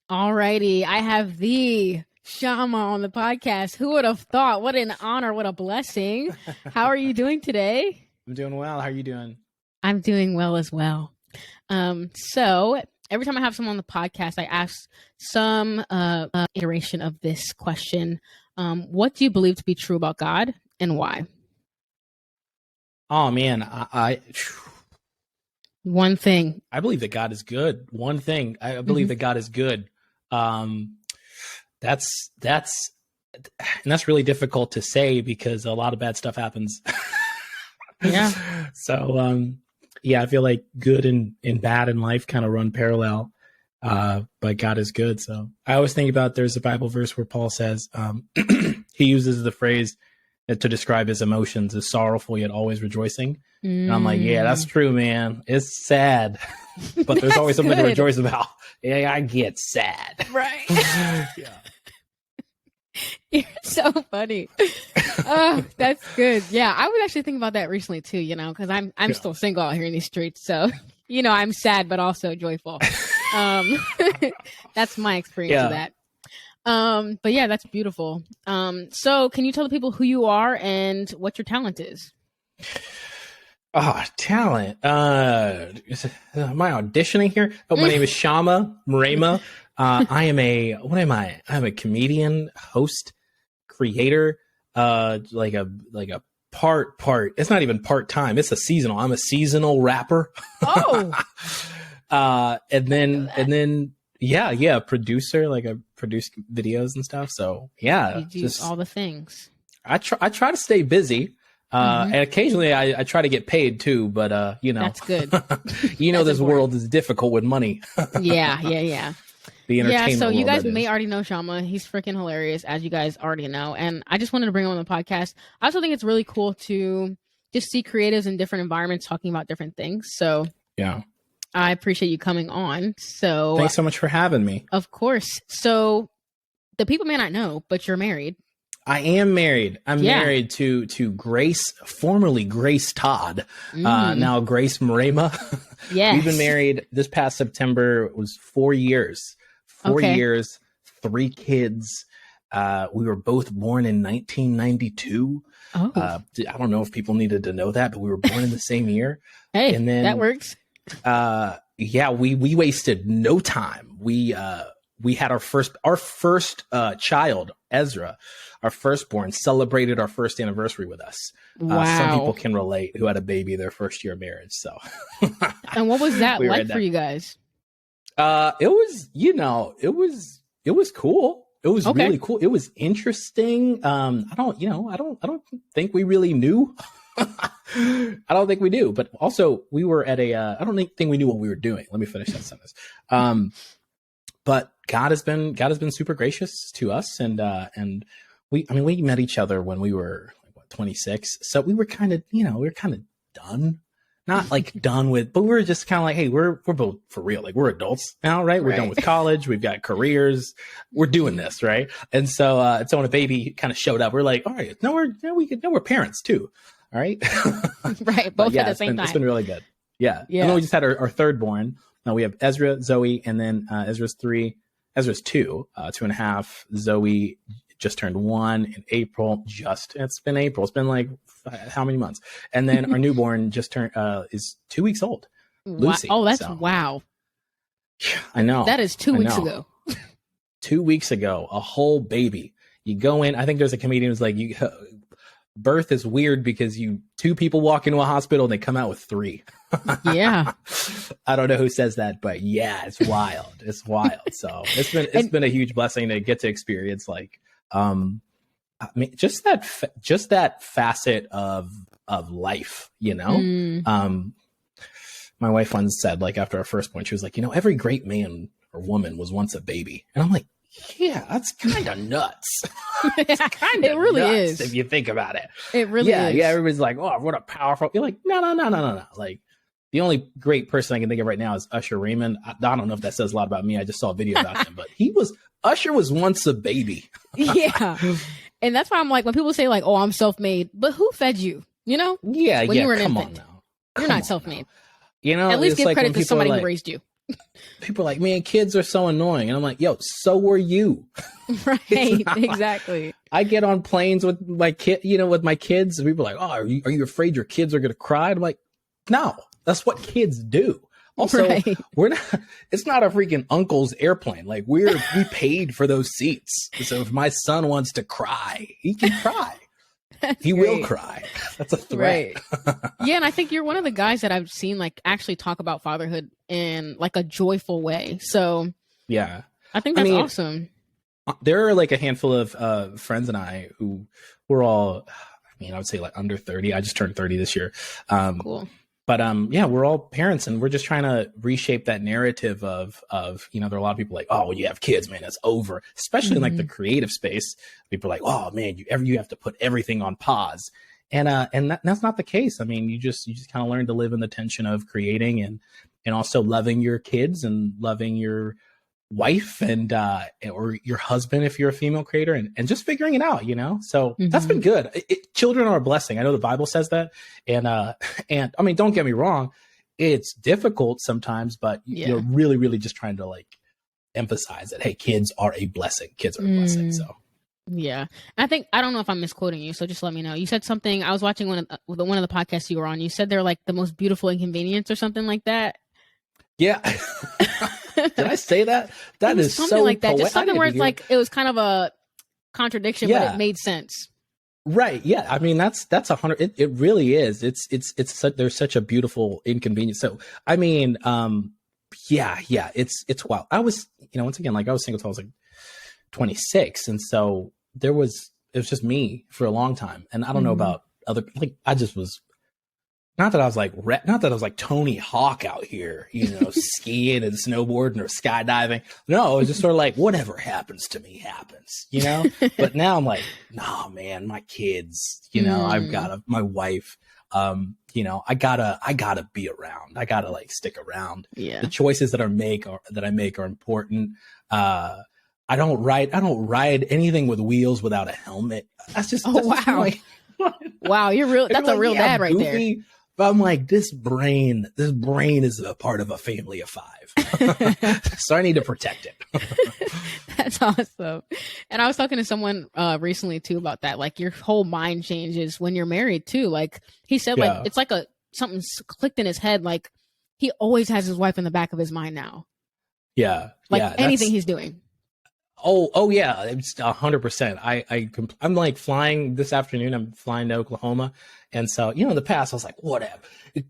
Alrighty, I have the Shama on the podcast. Who would have thought? What an honor, what a blessing. How are you doing today? I'm doing well. How are you doing? I'm doing well as well. So every time I have someone on the podcast, I ask some iteration of this question. What do you believe to be true about God and why? Oh man, One thing. I believe that God is good. One thing. I believe that God is good. That's really difficult to say because a lot of bad stuff happens. Yeah. So I feel like good and bad in life kind of run parallel. But God is good. So I always think about, there's a Bible verse where Paul says, he uses the phrase to describe his emotions as sorrowful yet always rejoicing. And I'm like, yeah, that's true, man. It's sad, but there's always something to rejoice about. Yeah, I get sad. Right. Yeah. You're so funny. Oh, that's good. Yeah, I was actually thinking about that recently too, because I'm still single out here in these streets. So, I'm sad, but also joyful. That's my experience of that. But yeah, that's beautiful. So can you tell the people who you are and what your talent is? Talent. Am I auditioning here? My name is Shama Mrema. I'm a comedian, host, creator, like a part. It's not even part-time. It's a seasonal. I'm a seasonal rapper. Oh. And then producer, like I produce videos and stuff. So yeah, you do all the things. I try to stay busy. And occasionally I try to get paid too, but that's good. This world is difficult with money. Yeah. The entertainment. Yeah, so you guys may already know Shama. He's freaking hilarious, as you guys already know. And I just wanted to bring him on the podcast. I also think it's really cool to just see creatives in different environments talking about different things. So yeah, I appreciate you coming on. So thanks so much for having me. Of course. So the people may not know, but you're married. I am married. I'm married to Grace, formerly Grace Todd, now Grace Mrema. Yes. We've been married this past September. It was 4 years. 4 years, 3 kids. We were both born in 1992. Oh. I don't know if people needed to know that, but we were born in the same year. Hey, and then, that works. We wasted no time. We had our first child, Ezra, our firstborn, celebrated our first anniversary with us. Wow. Some people can relate who had a baby their first year of marriage. So, and what was that like for you guys? It was cool. It was really cool. It was interesting. I don't think we really knew. I don't think we do, but also we were at I don't think we knew what we were doing. Let me finish that sentence. But God has been super gracious to us. And we met each other when we were 26. So we were kind of done. Not like done with, but we were just kind of like, hey, we're both for real. Like, we're adults now, right? We're done with college. We've got careers. We're doing this, right? And so when a baby kind of showed up, we're like, all right, we're parents too. All right. Right. Both at the same time. It's been really good. Yeah. And then we just had our third born. Now we have Ezra, Zoe, and then Ezra's 3. Ezra's 2, 2.5. Zoe just turned 1 in April. It's been April. It's been like how many months? And then our newborn just turned is 2 weeks old. Lucy. Oh, that's wow. I know. That is 2 weeks ago. 2 weeks ago, a whole baby. You go in. I think there's a comedian who's like, birth is weird because 2 people walk into a hospital and they come out with 3. Yeah. I don't know who says that, but yeah, it's wild. It's wild. So it's been a huge blessing to get to experience just that facet of life, My wife once said, like, after our first point, she was like, every great man or woman was once a baby. And I'm like, yeah, that's kind of nuts. It really is. If you think about it. It really is. Yeah. Everybody's like, oh, what a powerful. You're like, no. Like, the only great person I can think of right now is Usher Raymond. I don't know if that says a lot about me. I just saw a video about him, but Usher was once a baby. Yeah. And that's why I'm like, when people say like, oh, I'm self-made, but who fed you? Yeah. When you were an come infant. on now. You're not self-made. Now. At least give like credit to somebody who raised you. People are like, man, kids are so annoying. And I'm like, yo, so were you. Right. Exactly. I get on planes with my kid, with my kids, and people are like, oh, are you afraid your kids are going to cry? And I'm like, no, that's what kids do. Also, it's not a freaking uncle's airplane. Like we paid for those seats. So if my son wants to cry, he can cry. He will cry. That's a threat. Right. Yeah. And I think you're one of the guys that I've seen like actually talk about fatherhood in like a joyful way. So yeah, I think that's awesome. There are like a handful of friends and I who were all, I would say like under 30. I just turned 30 this year. Cool. But yeah, we're all parents, and we're just trying to reshape that narrative of there are a lot of people like, oh, when you have kids, man, it's over. Especially in like the creative space, people are like, oh man, you have to put everything on pause, and that's not the case. I mean, you just kind of learn to live in the tension of creating and also loving your kids and loving your wife and or your husband if you're a female creator, and just figuring it out, so that's been good. Children are a blessing. I know the Bible says that, and I mean, don't get me wrong, it's difficult sometimes, but you're really, really just trying to like emphasize that, hey, kids are a blessing. Kids are a blessing. So yeah, I don't know if I'm misquoting you, so just let me know. You said something. I was watching one of the podcasts you were on. You said they're like the most beautiful inconvenience or something like that. Yeah. Did I say that? That is something so like that. Just something where it's like it was kind of a contradiction, but it made sense. Right. Yeah. I mean, that's 100. It really is. It's there's such a beautiful inconvenience. So I mean, yeah. It's wild. I was, once again, like I was single till I was like 26, and so it was just me for a long time, and I don't know about other. Like I just was. Not that I was like Tony Hawk out here, skiing and snowboarding or skydiving. No, it was just sort of like, whatever happens to me happens, But now I'm like, nah, man, my kids, I've got my wife, I gotta be around. I gotta like stick around. Yeah. The choices that I make are important. I don't ride anything with wheels without a helmet. That's just, wow. Wow, that's a real dad right there. But I'm like, this brain is a part of a family of 5. So I need to protect it. That's awesome. And I was talking to someone recently too about that. Like your whole mind changes when you're married too. Like he said, like, it's like something clicked in his head. Like he always has his wife in the back of his mind now. Yeah. Like anything he's doing. Oh yeah. It's 100%. I'm like flying this afternoon. I'm flying to Oklahoma. And so, in the past I was like, whatever,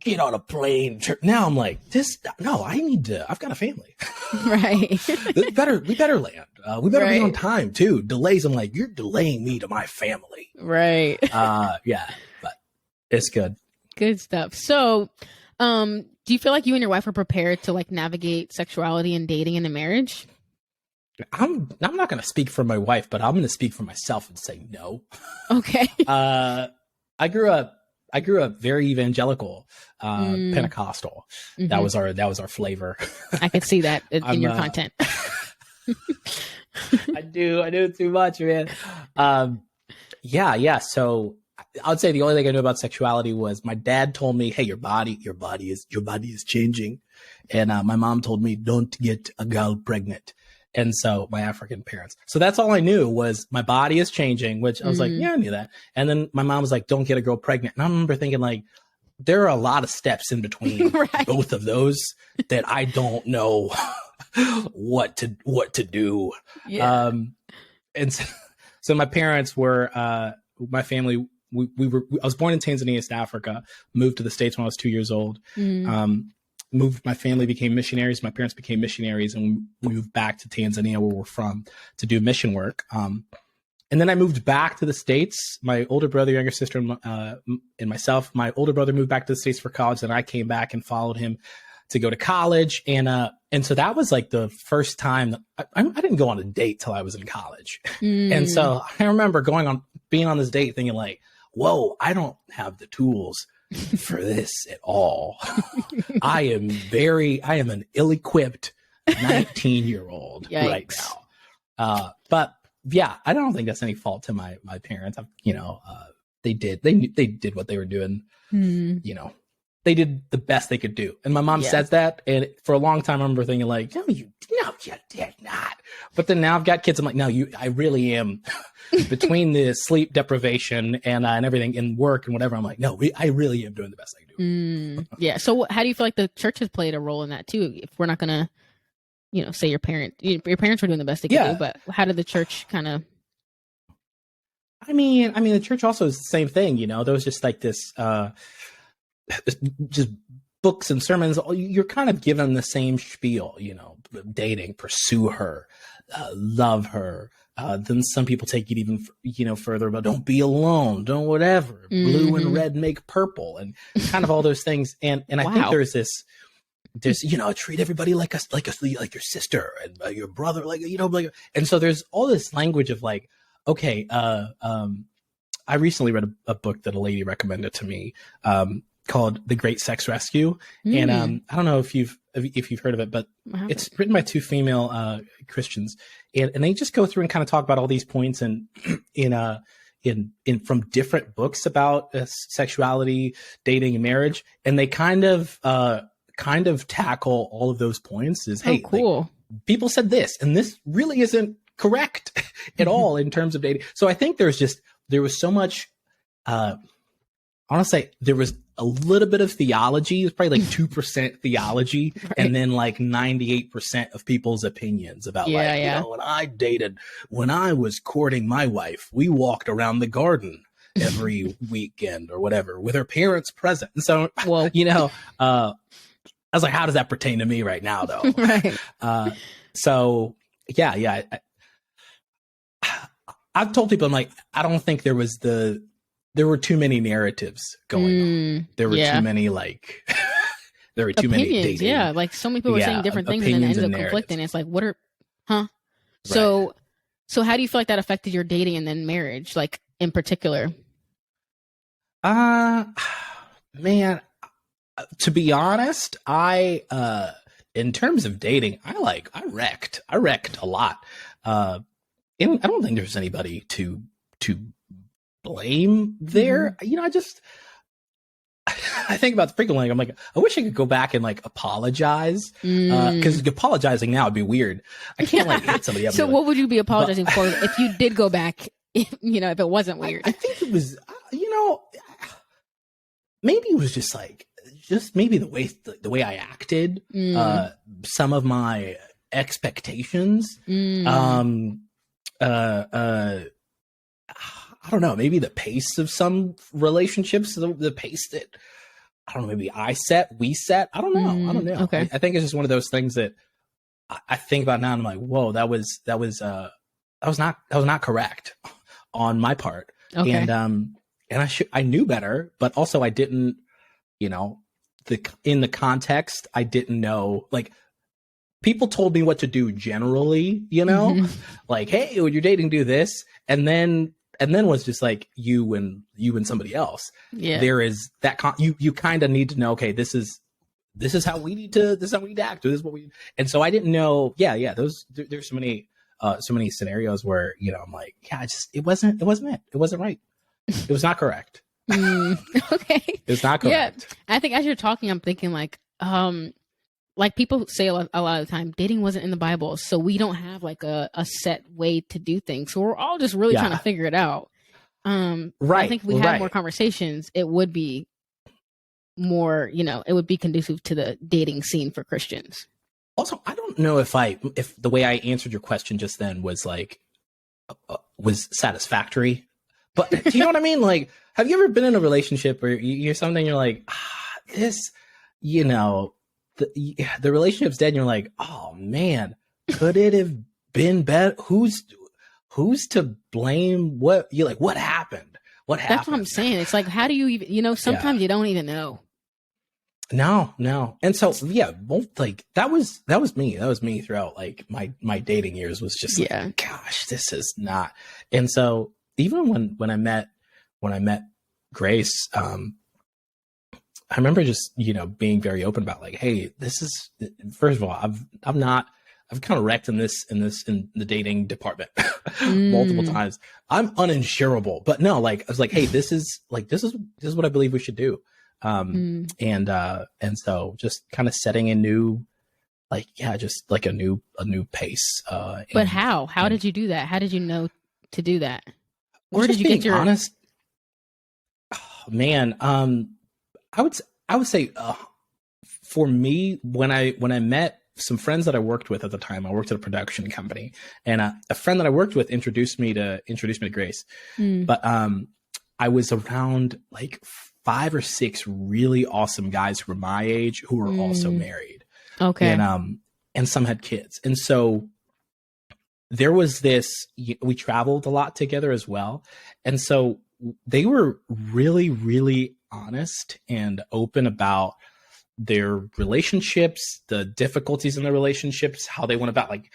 get on a plane. Now I'm like, I've got a family. Right. we better land. We better be on time too. Delays. I'm like, you're delaying me to my family. Right. Yeah, but it's good. Good stuff. So, do you feel like you and your wife are prepared to like navigate sexuality and dating in a marriage? I'm not going to speak for my wife, but I'm going to speak for myself and say no. Okay. I grew up very evangelical, Pentecostal. That was our flavor. I can see that in your content. I do too much, man. Yeah. So I would say the only thing I knew about sexuality was my dad told me, hey, your body is changing. And my mom told me, don't get a girl pregnant. And so my African parents. So that's all I knew was my body is changing, which I was like, yeah, I knew that. And then my mom was like, don't get a girl pregnant. And I remember thinking like, there are a lot of steps in between both of those that I don't know what to do. Yeah. And so my parents were, my family, I was born in Tanzania, East Africa, moved to the States when I was 2 years old. My family became missionaries. My parents became missionaries, and we moved back to Tanzania, where we're from, to do mission work. And then I moved back to the States. My older brother, younger sister, and myself. My older brother moved back to the States for college. Then I came back and followed him to go to college. And so that was like the first time that I didn't go on a date till I was in college. And so I remember being on this date thinking like, whoa, I don't have the tools for this at all. I am an ill-equipped 19-year-old right now. But yeah, I don't think that's any fault to my parents. They did what they were doing, they did the best they could do. And my mom says that. And for a long time, I remember thinking like, no, you did not. But then now I've got kids. I'm like, no, I really am between the sleep deprivation and everything in work and whatever. I'm like, no, I really am doing the best I can do. Yeah. So how do you feel like the church has played a role in that too? If we're not going to, say your parents were doing the best they could do, but how did the church kind of? I mean, the church also is the same thing. There was just like this, just books and sermons. You're kind of given the same spiel, dating, pursue her, love her. Then some people take it even, further, but don't be alone, don't whatever. Blue and red make purple, and kind of all those things. And I think there's treat everybody like your sister and your brother, and so there's all this language of like, okay, I recently read a book that a lady recommended to me, called The Great Sex Rescue. And I don't know if you've heard of it, but it's written by two female Christians, and they just go through and kind of talk about all these points and in from different books about sexuality, dating, and marriage, and they kind of tackle all of those points as, hey, cool. Like, people said this, and this really isn't correct at all in terms of dating. So I think there was so much, I want to say there was a little bit of theology. It was probably like 2% theology, right. And then like 98% of people's opinions about when I was courting my wife, we walked around the garden every weekend or whatever with her parents present. And so, I was like, how does that pertain to me right now though? Right. So yeah. I've told people, I'm like, I don't think there were too many narratives going on. There were too many there were too opinions, many dating. Yeah, like so many people were saying different things and then it ended up conflicting. It's like, So how do you feel like that affected your dating and then marriage, like in particular? Man, to be honest, I in terms of dating, I wrecked a lot. And I don't think there's anybody to blame there. I think about frequently. I'm like, I wish I could go back and like apologize, because apologizing now would be weird. I can't hit somebody up. So what would you be apologizing for if you did go back? If it wasn't weird, I think it was, maybe it was just maybe the way I acted, some of my expectations, I don't know, maybe the pace of some relationships, the pace that, I don't know, maybe we set. I don't know. Okay. I think it's just one of those things that I think about now and I'm like, whoa, that was not correct on my part. Okay. And I knew better, but also I didn't, in the context, I didn't know, like, people told me what to do generally, like, hey, when you're dating, do this. And then was just like you and somebody else. Yeah. There is that you kind of need to know, okay, this is how we need to act. This is what we, and so I didn't know. Yeah. There's so many scenarios where, I'm like, yeah, it wasn't right. It was not correct. Okay. It's not correct. Yeah. I think as you're talking, I'm thinking like people say a lot of the time, dating wasn't in the Bible, so we don't have like a set way to do things. So we're all just really trying to figure it out. Right. I think if we had more conversations, it would be more, it would be conducive to the dating scene for Christians. Also, I don't know if the way I answered your question just then was was satisfactory, but do you know what I mean? Like, have you ever been in a relationship where you're something, you're like, this, the relationship's dead, and you're like, oh man, could it have been better? Who's to blame? What happened? That's what I'm saying. It's like, how do you even, sometimes you don't even know. No. And so, that was me throughout like my dating years, was just like, gosh, this is not. And so even when I met Grace, I remember just, being very open about like, hey, this is, first of all, I've kind of wrecked in the dating department multiple times. I'm uninsurable, but no, like, I was like, hey, this is what I believe we should do. And so just kind of setting a new, just like a new pace. But how did you do that? How did you know to do that? Where did you get your honest? Oh, man, I would say for me, when I met some friends that I worked with at the time, I worked at a production company, and a friend that I worked with introduced me to Grace. But I was around like 5 or 6 really awesome guys who were my age who were also married. Okay. And some had kids. And so there was this, we traveled a lot together as well. And so they were really, really honest and open about their relationships, the difficulties in their relationships, how they went about, like,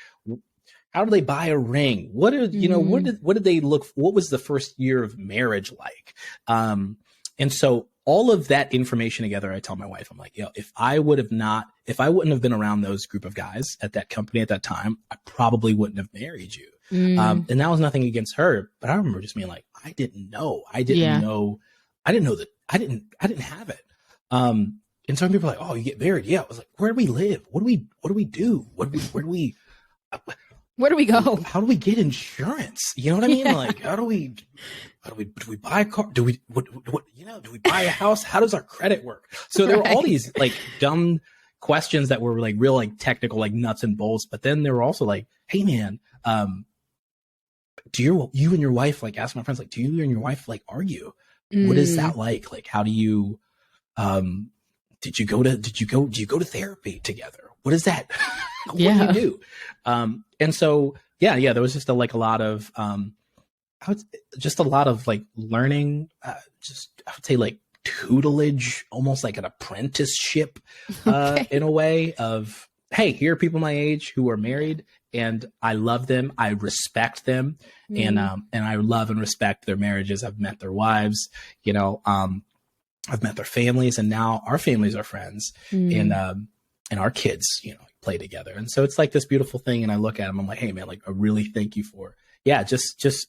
how do they buy a ring? What did, what did they look, what was the first year of marriage like? And so all of that information together, I tell my wife, I'm like, if I wouldn't have been around those group of guys at that company at that time, I probably wouldn't have married you. And that was nothing against her, but I remember just being like, I didn't know that I didn't have it. And some people are like, oh, you get married. Yeah. I was like, where do we live? What do we do? Where do we go? How do we get insurance? You know what I mean? Yeah. Like, do we buy a car? Do we buy a house? How does our credit work? So there were all these like dumb questions that were like real, like technical, like nuts and bolts. But then there were also like, hey man, do you and your wife, like, ask my friends, like, do you and your wife like argue? What is that like? Like, how do you, do you go to therapy together? What is that? What do you do? And so, there was just a lot of, just a lot of like learning, I would say like tutelage, almost like an apprenticeship, in a way of, hey, here are people my age who are married and I love them. I respect them. And I love and respect their marriages. I've met their wives, I've met their families, and now our families are friends, and our kids, play together. And so it's like this beautiful thing. And I look at them, I'm like, hey man, like, I really thank you for, just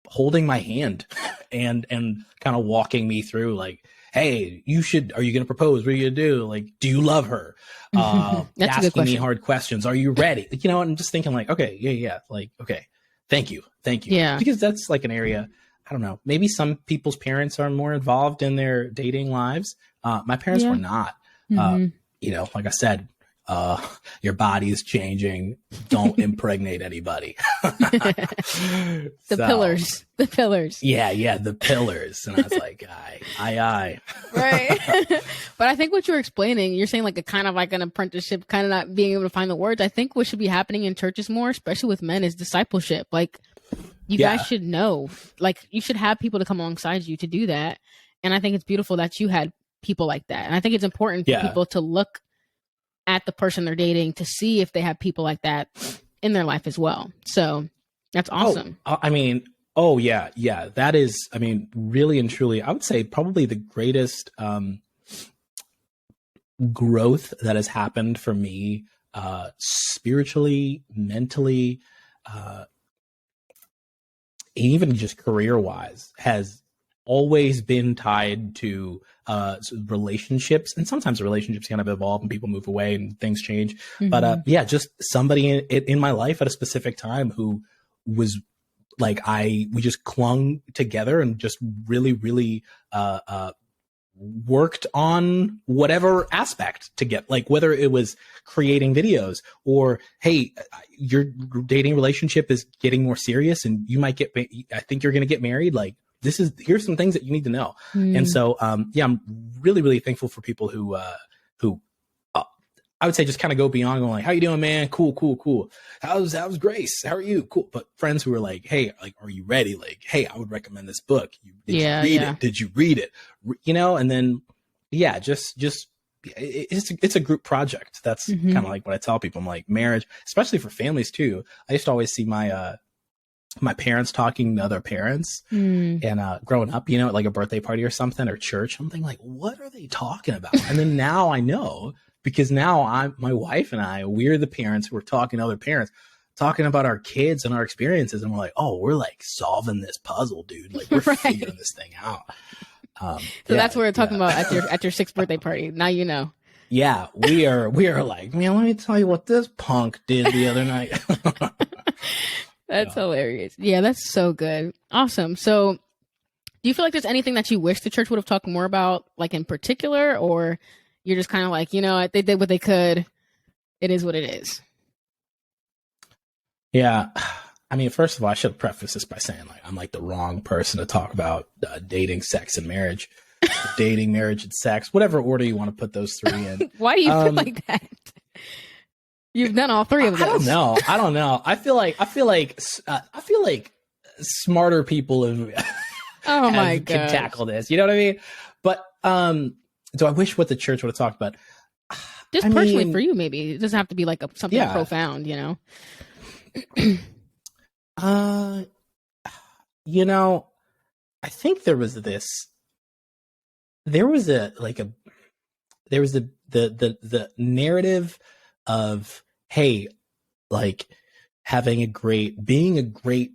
holding my hand and kind of walking me through, like, hey, are you going to propose? What are you going to do? Like, do you love her? Asking me hard questions. Are you ready? And I'm just thinking like, okay, yeah. Like, okay, thank you. Yeah. Because that's like an area, I don't know, maybe some people's parents are more involved in their dating lives. My parents were not. Like I said, your body is changing. Don't impregnate anybody. The pillars. Yeah, the pillars. And I was like, aye. Right. But I think what you're explaining, you're saying like a kind of like an apprenticeship, kind of not being able to find the words. I think what should be happening in churches more, especially with men, is discipleship. Like, you guys should know, like, you should have people to come alongside you to do that. And I think it's beautiful that you had people like that. And I think it's important for people to look at the person they're dating to see if they have people like that in their life as well. So that's awesome. That is, really and truly, I would say probably the greatest growth that has happened for me, spiritually, mentally, even just career-wise, has always been tied to relationships. And sometimes the relationships kind of evolve and people move away and things change. But just somebody in my life at a specific time who was like, we just clung together and just really, really worked on whatever aspect to get, like, whether it was creating videos or, hey, your dating relationship is getting more serious and you might I think you're going to get married. Like, here's some things that you need to know. And so, I'm really, really thankful for people who I would say just kind of go beyond going like, how you doing, man? Cool. How's Grace? How are you? Cool. But friends who are like, hey, like, are you ready? Like, hey, I would recommend this book. Did you read it? Did you read it? And then, it's a group project. That's kind of like what I tell people. I'm like, marriage, especially for families too. I used to always see my parents talking to other parents and growing up, at like a birthday party or something or church, something like, what are they talking about? And then now I know, because now my wife and we're the parents who are talking to other parents, talking about our kids and our experiences. And we're like, oh, we're like solving this puzzle, dude. Like, we're figuring this thing out. So that's what we're talking about at your 6th birthday party. Now you know. Yeah, we are like, man, let me tell you what this punk did the other night. That's hilarious. Yeah, that's so good. Awesome. So do you feel like there's anything that you wish the church would have talked more about, like in particular, or you're just kind of like, they did what they could. It is what it is. Yeah. I mean, first of all, I should have prefaced this by saying, like, I'm like the wrong person to talk about dating, sex, and marriage. Dating, marriage, and sex, whatever order you want to put those 3 in. Why do you feel like that? You've done all 3 of those. I don't know. I feel like smarter people can tackle this. You know what I mean? But do I wish what the church would have talked about? Just personally for you, maybe it doesn't have to be like something profound. I think there was the narrative of, hey, like being a great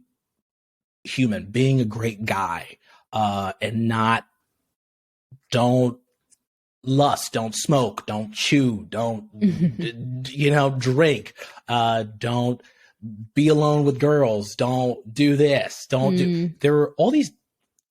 human, being a great guy, and don't lust, don't smoke, don't chew, don't, drink, don't be alone with girls, don't do this, don't do, there were all these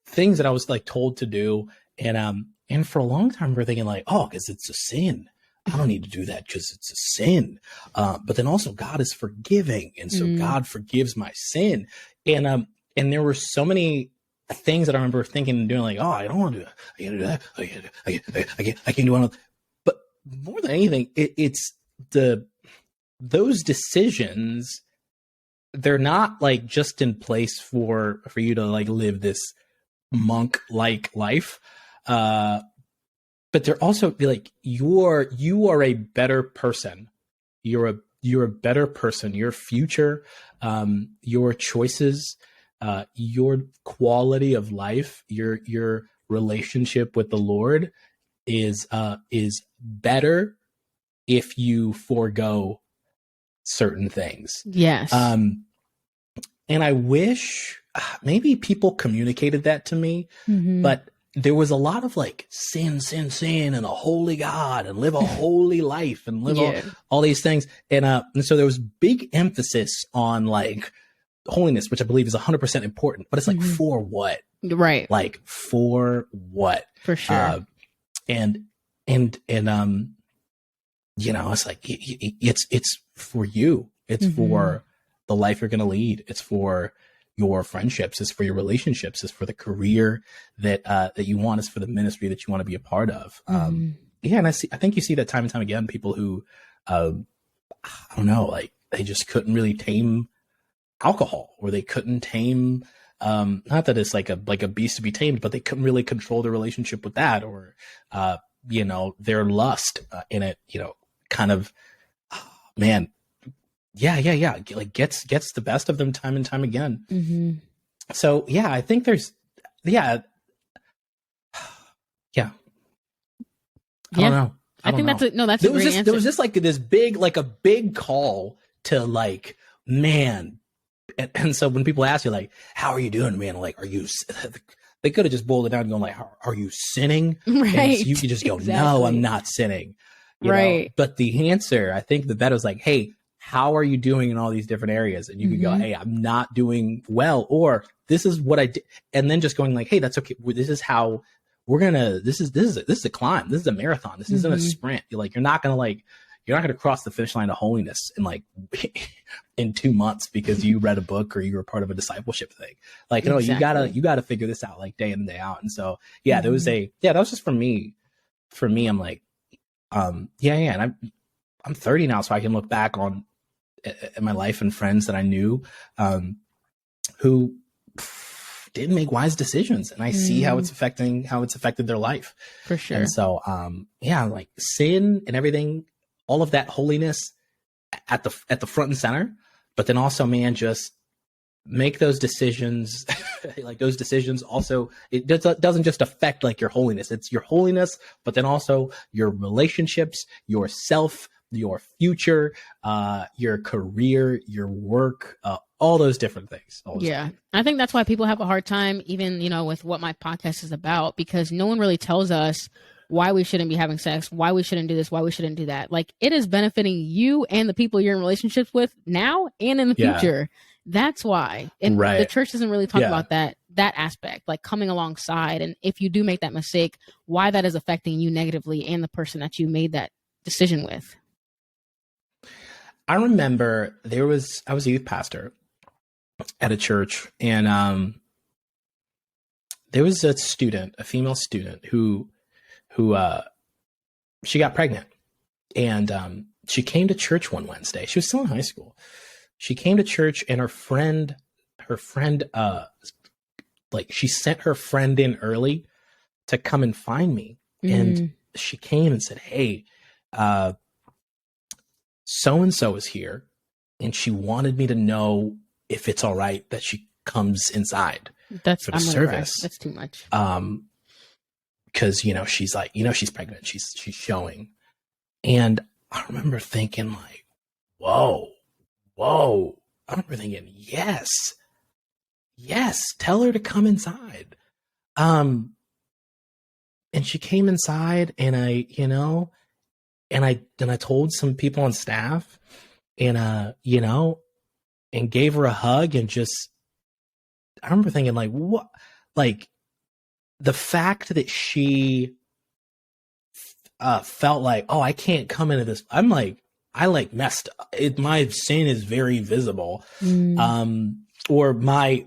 things that I was like told to do. And for a long time we're thinking like, oh, because it's a sin, I don't need to do that because it's a sin. But then also God is forgiving. And so God forgives my sin. And there were so many things that I remember thinking and doing like, oh, I don't want to do that. I can't do that. I can't do one. But more than anything, it's those decisions, they're not like just in place for you to like live this monk-like life. But they're also like, you are a better person. You're a better person. Your future, your choices, your quality of life, your relationship with the Lord is better if you forego certain things. Yes. And I wish maybe people communicated that to me, but there was a lot of like sin, and a holy God and live a holy life and live all these things. And so there was big emphasis on like holiness, which I believe is 100% important, but it's like for what? Right. Like for what? For sure. And it's like, it's for you. It's for the life you're going to lead. It's for your friendships, is for your relationships, is for the career that you want, is for the ministry that you want to be a part of. And I think you see that time and time again, people who, I don't know, like they just couldn't really tame alcohol, or they couldn't tame, not that it's like a beast to be tamed, but they couldn't really control their relationship with that, or, their lust in it, kind of, man. Yeah. Like gets the best of them time and time again. So yeah, I think there's, I don't know. I think that's a great answer. There was just like this big call to like, man. And so when people ask you like, how are you doing, man? Like, are you, they could have just boiled it down and gone like, are you sinning? Right. And so you could just go, no, I'm not sinning. You know? But the answer, I think the better is like, hey, how are you doing in all these different areas? And you can go, hey, I'm not doing well, or this is what I did. And then just going like, hey, that's okay. This is how we're going to, this is a climb. This is a marathon. This isn't a sprint. You're not going to cross the finish line of holiness in like in 2 months because you read a book or you were part of a discipleship thing. Like, no, you gotta figure this out like day in and day out. And so, yeah, that was just for me, I'm like, and I'm 30 now, so I can look back on at my life and friends that I knew who didn't make wise decisions, and I see how it's affected their life. For sure. And so like sin and everything, all of that holiness at the front and center, but then also, man, just make those decisions. Like those decisions also, it doesn't just affect like your holiness, it's your holiness, but then also your relationships, your self your future, your career, your work, all those different things. Yeah. I think that's why people have a hard time, even, with what my podcast is about, because no one really tells us why we shouldn't be having sex, why we shouldn't do this, why we shouldn't do that. Like, it is benefiting you and the people you're in relationships with now and in the future. That's why. And the church doesn't really talk about that aspect, like coming alongside. And if you do make that mistake, why that is affecting you negatively and the person that you made that decision with. I remember I was a youth pastor at a church, and there was a female student who she got pregnant, and she came to church one Wednesday. She was still in high school. She came to church, and her friend, she sent her friend in early to come and find me. And she came and said, "Hey, so-and-so is here, and she wanted me to know if it's all right that she comes inside for the service." That's too much. Because, she's like, she's pregnant. She's showing. And I remember thinking like, whoa. I remember thinking, yes, tell her to come inside. And she came inside, and I told some people on staff, and, and gave her a hug, and I remember thinking like, what, like the fact that she felt like, oh, I can't come into this. I'm like, I messed up. My sin is very visible. Or my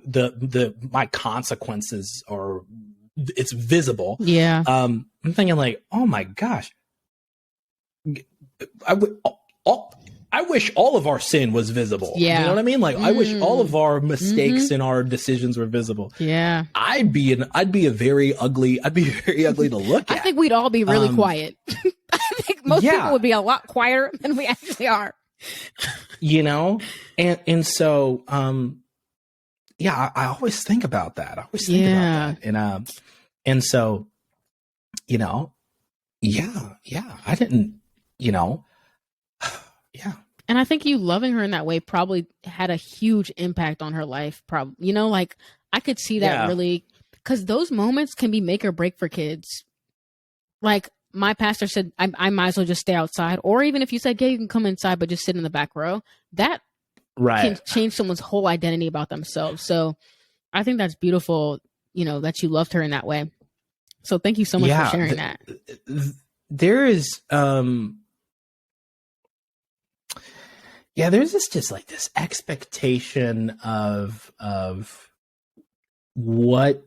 consequences are, it's visible. Yeah. I'm thinking like, oh my gosh, I wish all of our sin was visible. Yeah. You know what I mean? Like, I wish all of our mistakes and our decisions were visible. Yeah. I'd be very ugly to look at. I think we'd all be really quiet. I think most people would be a lot quieter than we actually are. And so, I always think about that. I always think about that. And so, I didn't, yeah. And I think you loving her in that way probably had a huge impact on her life. Probably, like I could see that really, because those moments can be make or break for kids. Like my pastor said, I might as well just stay outside. Or even if you said, yeah, you can come inside, but just sit in the back row, that can change someone's whole identity about themselves. So I think that's beautiful, that you loved her in that way. So thank you so much for sharing that. There is, there's just like this expectation of what,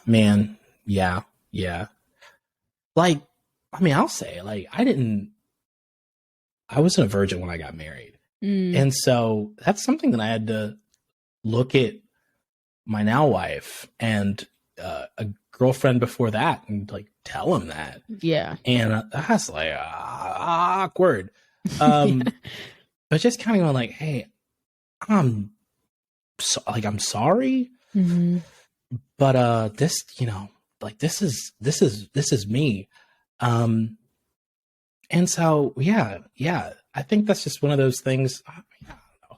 man. Yeah. Like, I mean, I'll say like, I wasn't a virgin when I got married. And so that's something that I had to look at my now wife and a girlfriend before that and like tell him that. Yeah. And that's like awkward. But just kind of going like, hey, I'm sorry. But this, like this is me. And so I think that's just one of those things. I don't know.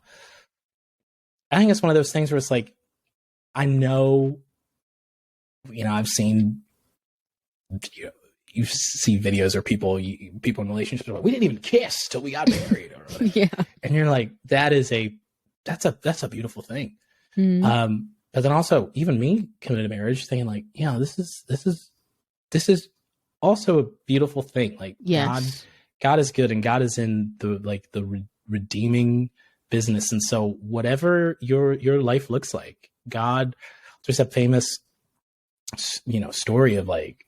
I think it's one of those things where it's like, I know, I've seen, you see videos or people in relationships are like, we didn't even kiss till we got married, or whatever. And you're like, that's a beautiful thing. But then also, even me coming into marriage, thinking like, this is also a beautiful thing. Like, God is good, and God is in the redeeming business. And so, whatever your life looks like, God. There's a famous, story of like,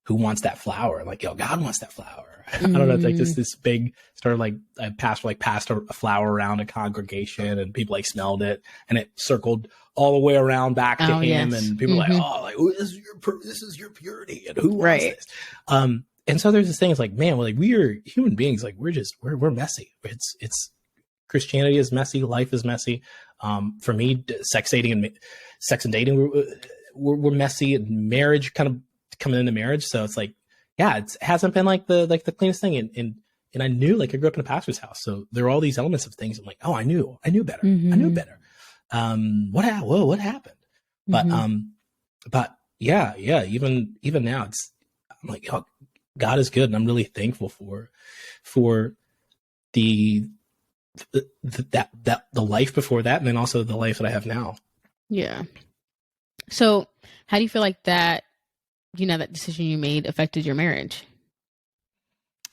who wants that flower? Like, God wants that flower. I don't know. It's like this big sort of like a pastor passed a flower around a congregation, and people like smelled it, and it circled all the way around back to him, and people like, this is your purity, and who wants this? And so there's this thing. It's like, man, like we are human beings. Like we're messy. It's Christianity is messy. Life is messy. For me, sex and dating, we're messy, and marriage kind of coming into marriage. So it's like, yeah, it hasn't been like the cleanest thing. And I knew, like, I grew up in a pastor's house, so there are all these elements of things. I'm like, oh, I knew better. I knew better. What happened? But yeah, even now, I'm like, oh, God is good, and I'm really thankful for the life before that, and then also the life that I have now. Yeah. So how do you feel like that, that decision you made affected your marriage?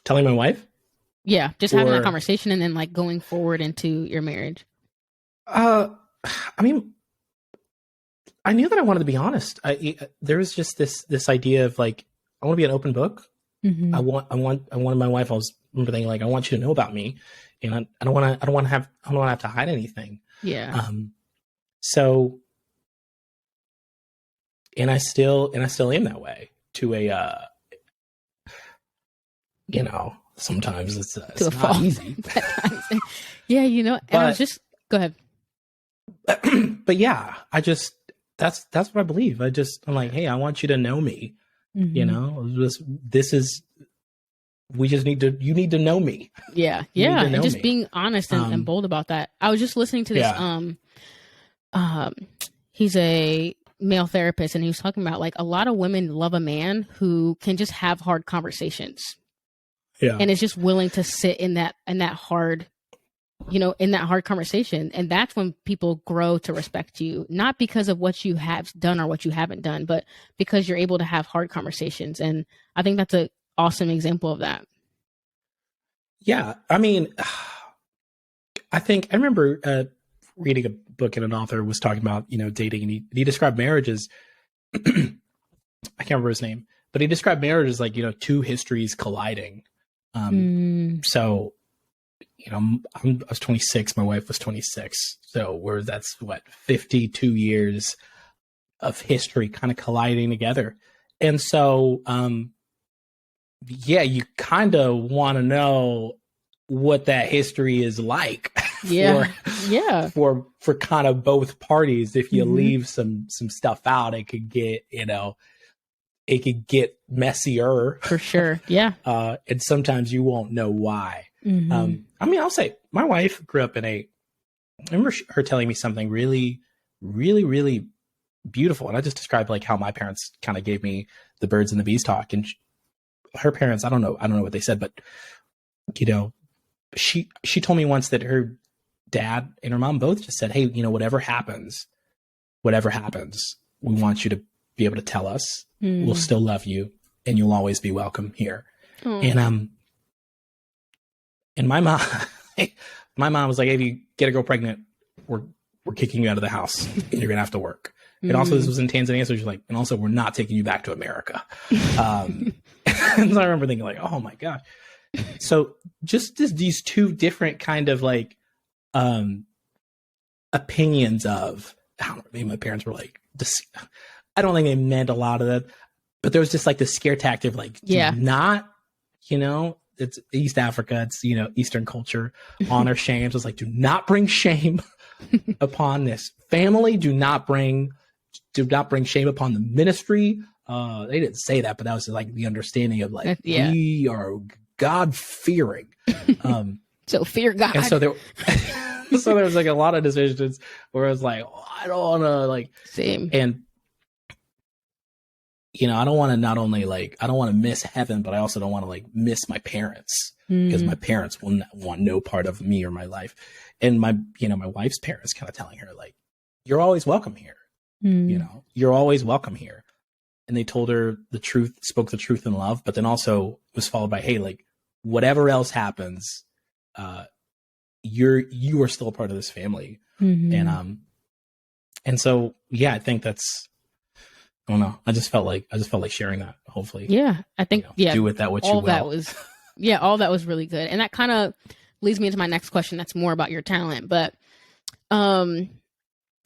Telling my wife? Yeah, just having that conversation and then like going forward into your marriage. I mean, I knew that I wanted to be honest. There was just this idea of like, I want to be an open book. I wanted my wife. I remember thinking like, I want you to know about me, and I don't want to have to hide anything. Yeah. So, and I still am that way to a, sometimes it's not easy. Yeah. And I was just, go ahead. But yeah, that's what I believe. I'm like, hey, I want you to know me. You need to know me. Yeah. And just being honest and bold about that. I was just listening to this. He's a male therapist, and he was talking about like a lot of women love a man who can just have hard conversations. Yeah. And is just willing to sit in that hard, in that hard conversation. And that's when people grow to respect you, not because of what you have done or what you haven't done, but because you're able to have hard conversations. And I think that's an awesome example of that. Yeah. I mean, I remember reading a book, and an author was talking about, dating, and he described marriage as, I can't remember his name, but he described marriage as like, two histories colliding. So, I was 26, my wife was 26. So that's 52 years of history kind of colliding together. And so, yeah, you kind of want to know what that history is like. For kind of both parties. If you leave some stuff out, it could get, it could get messier. For sure. Yeah. And sometimes you won't know why. I mean, I'll say my wife grew up I remember her telling me something really, really, really beautiful. And I just described like how my parents kind of gave me the birds and the bees talk. And her parents, I don't know what they said, but, she told me once that her dad and her mom both just said, hey, whatever happens, we want you to be able to tell us. We'll still love you, and you'll always be welcome here. And my mom, was like, hey, if you get a girl pregnant, we're kicking you out of the house, and you're gonna have to work. And also, this was in Tanzania, so she's like, and also, we're not taking you back to America. And so I remember thinking like, oh my gosh. So just these two different kind of like opinions of, I don't know, maybe my parents were like, I don't think they meant a lot of that, but there was just like the scare tactic of like, do not, it's East Africa, it's, Eastern culture, honor shame. So it's like, do not bring shame upon this family. Do not bring shame upon the ministry. They didn't say that, but that was like the understanding of like, we are God-fearing. So fear God. And so there was like a lot of decisions where I was like, oh, I don't want to like, same. And, I don't want to not only like, I don't want to miss heaven, but I also don't want to like miss my parents, because my parents will not want no part of me or my life. And my wife's parents kind of telling her like, you're always welcome here. You're always welcome here. And they told her the truth, spoke the truth in love, but then also was followed by, hey, like whatever else happens, you are still a part of this family. And so, yeah, I think that's, I don't know. I just felt like sharing that, hopefully. Yeah. I think, do with that what you will. All that was really good. And that kind of leads me into my next question. That's more about your talent, but, I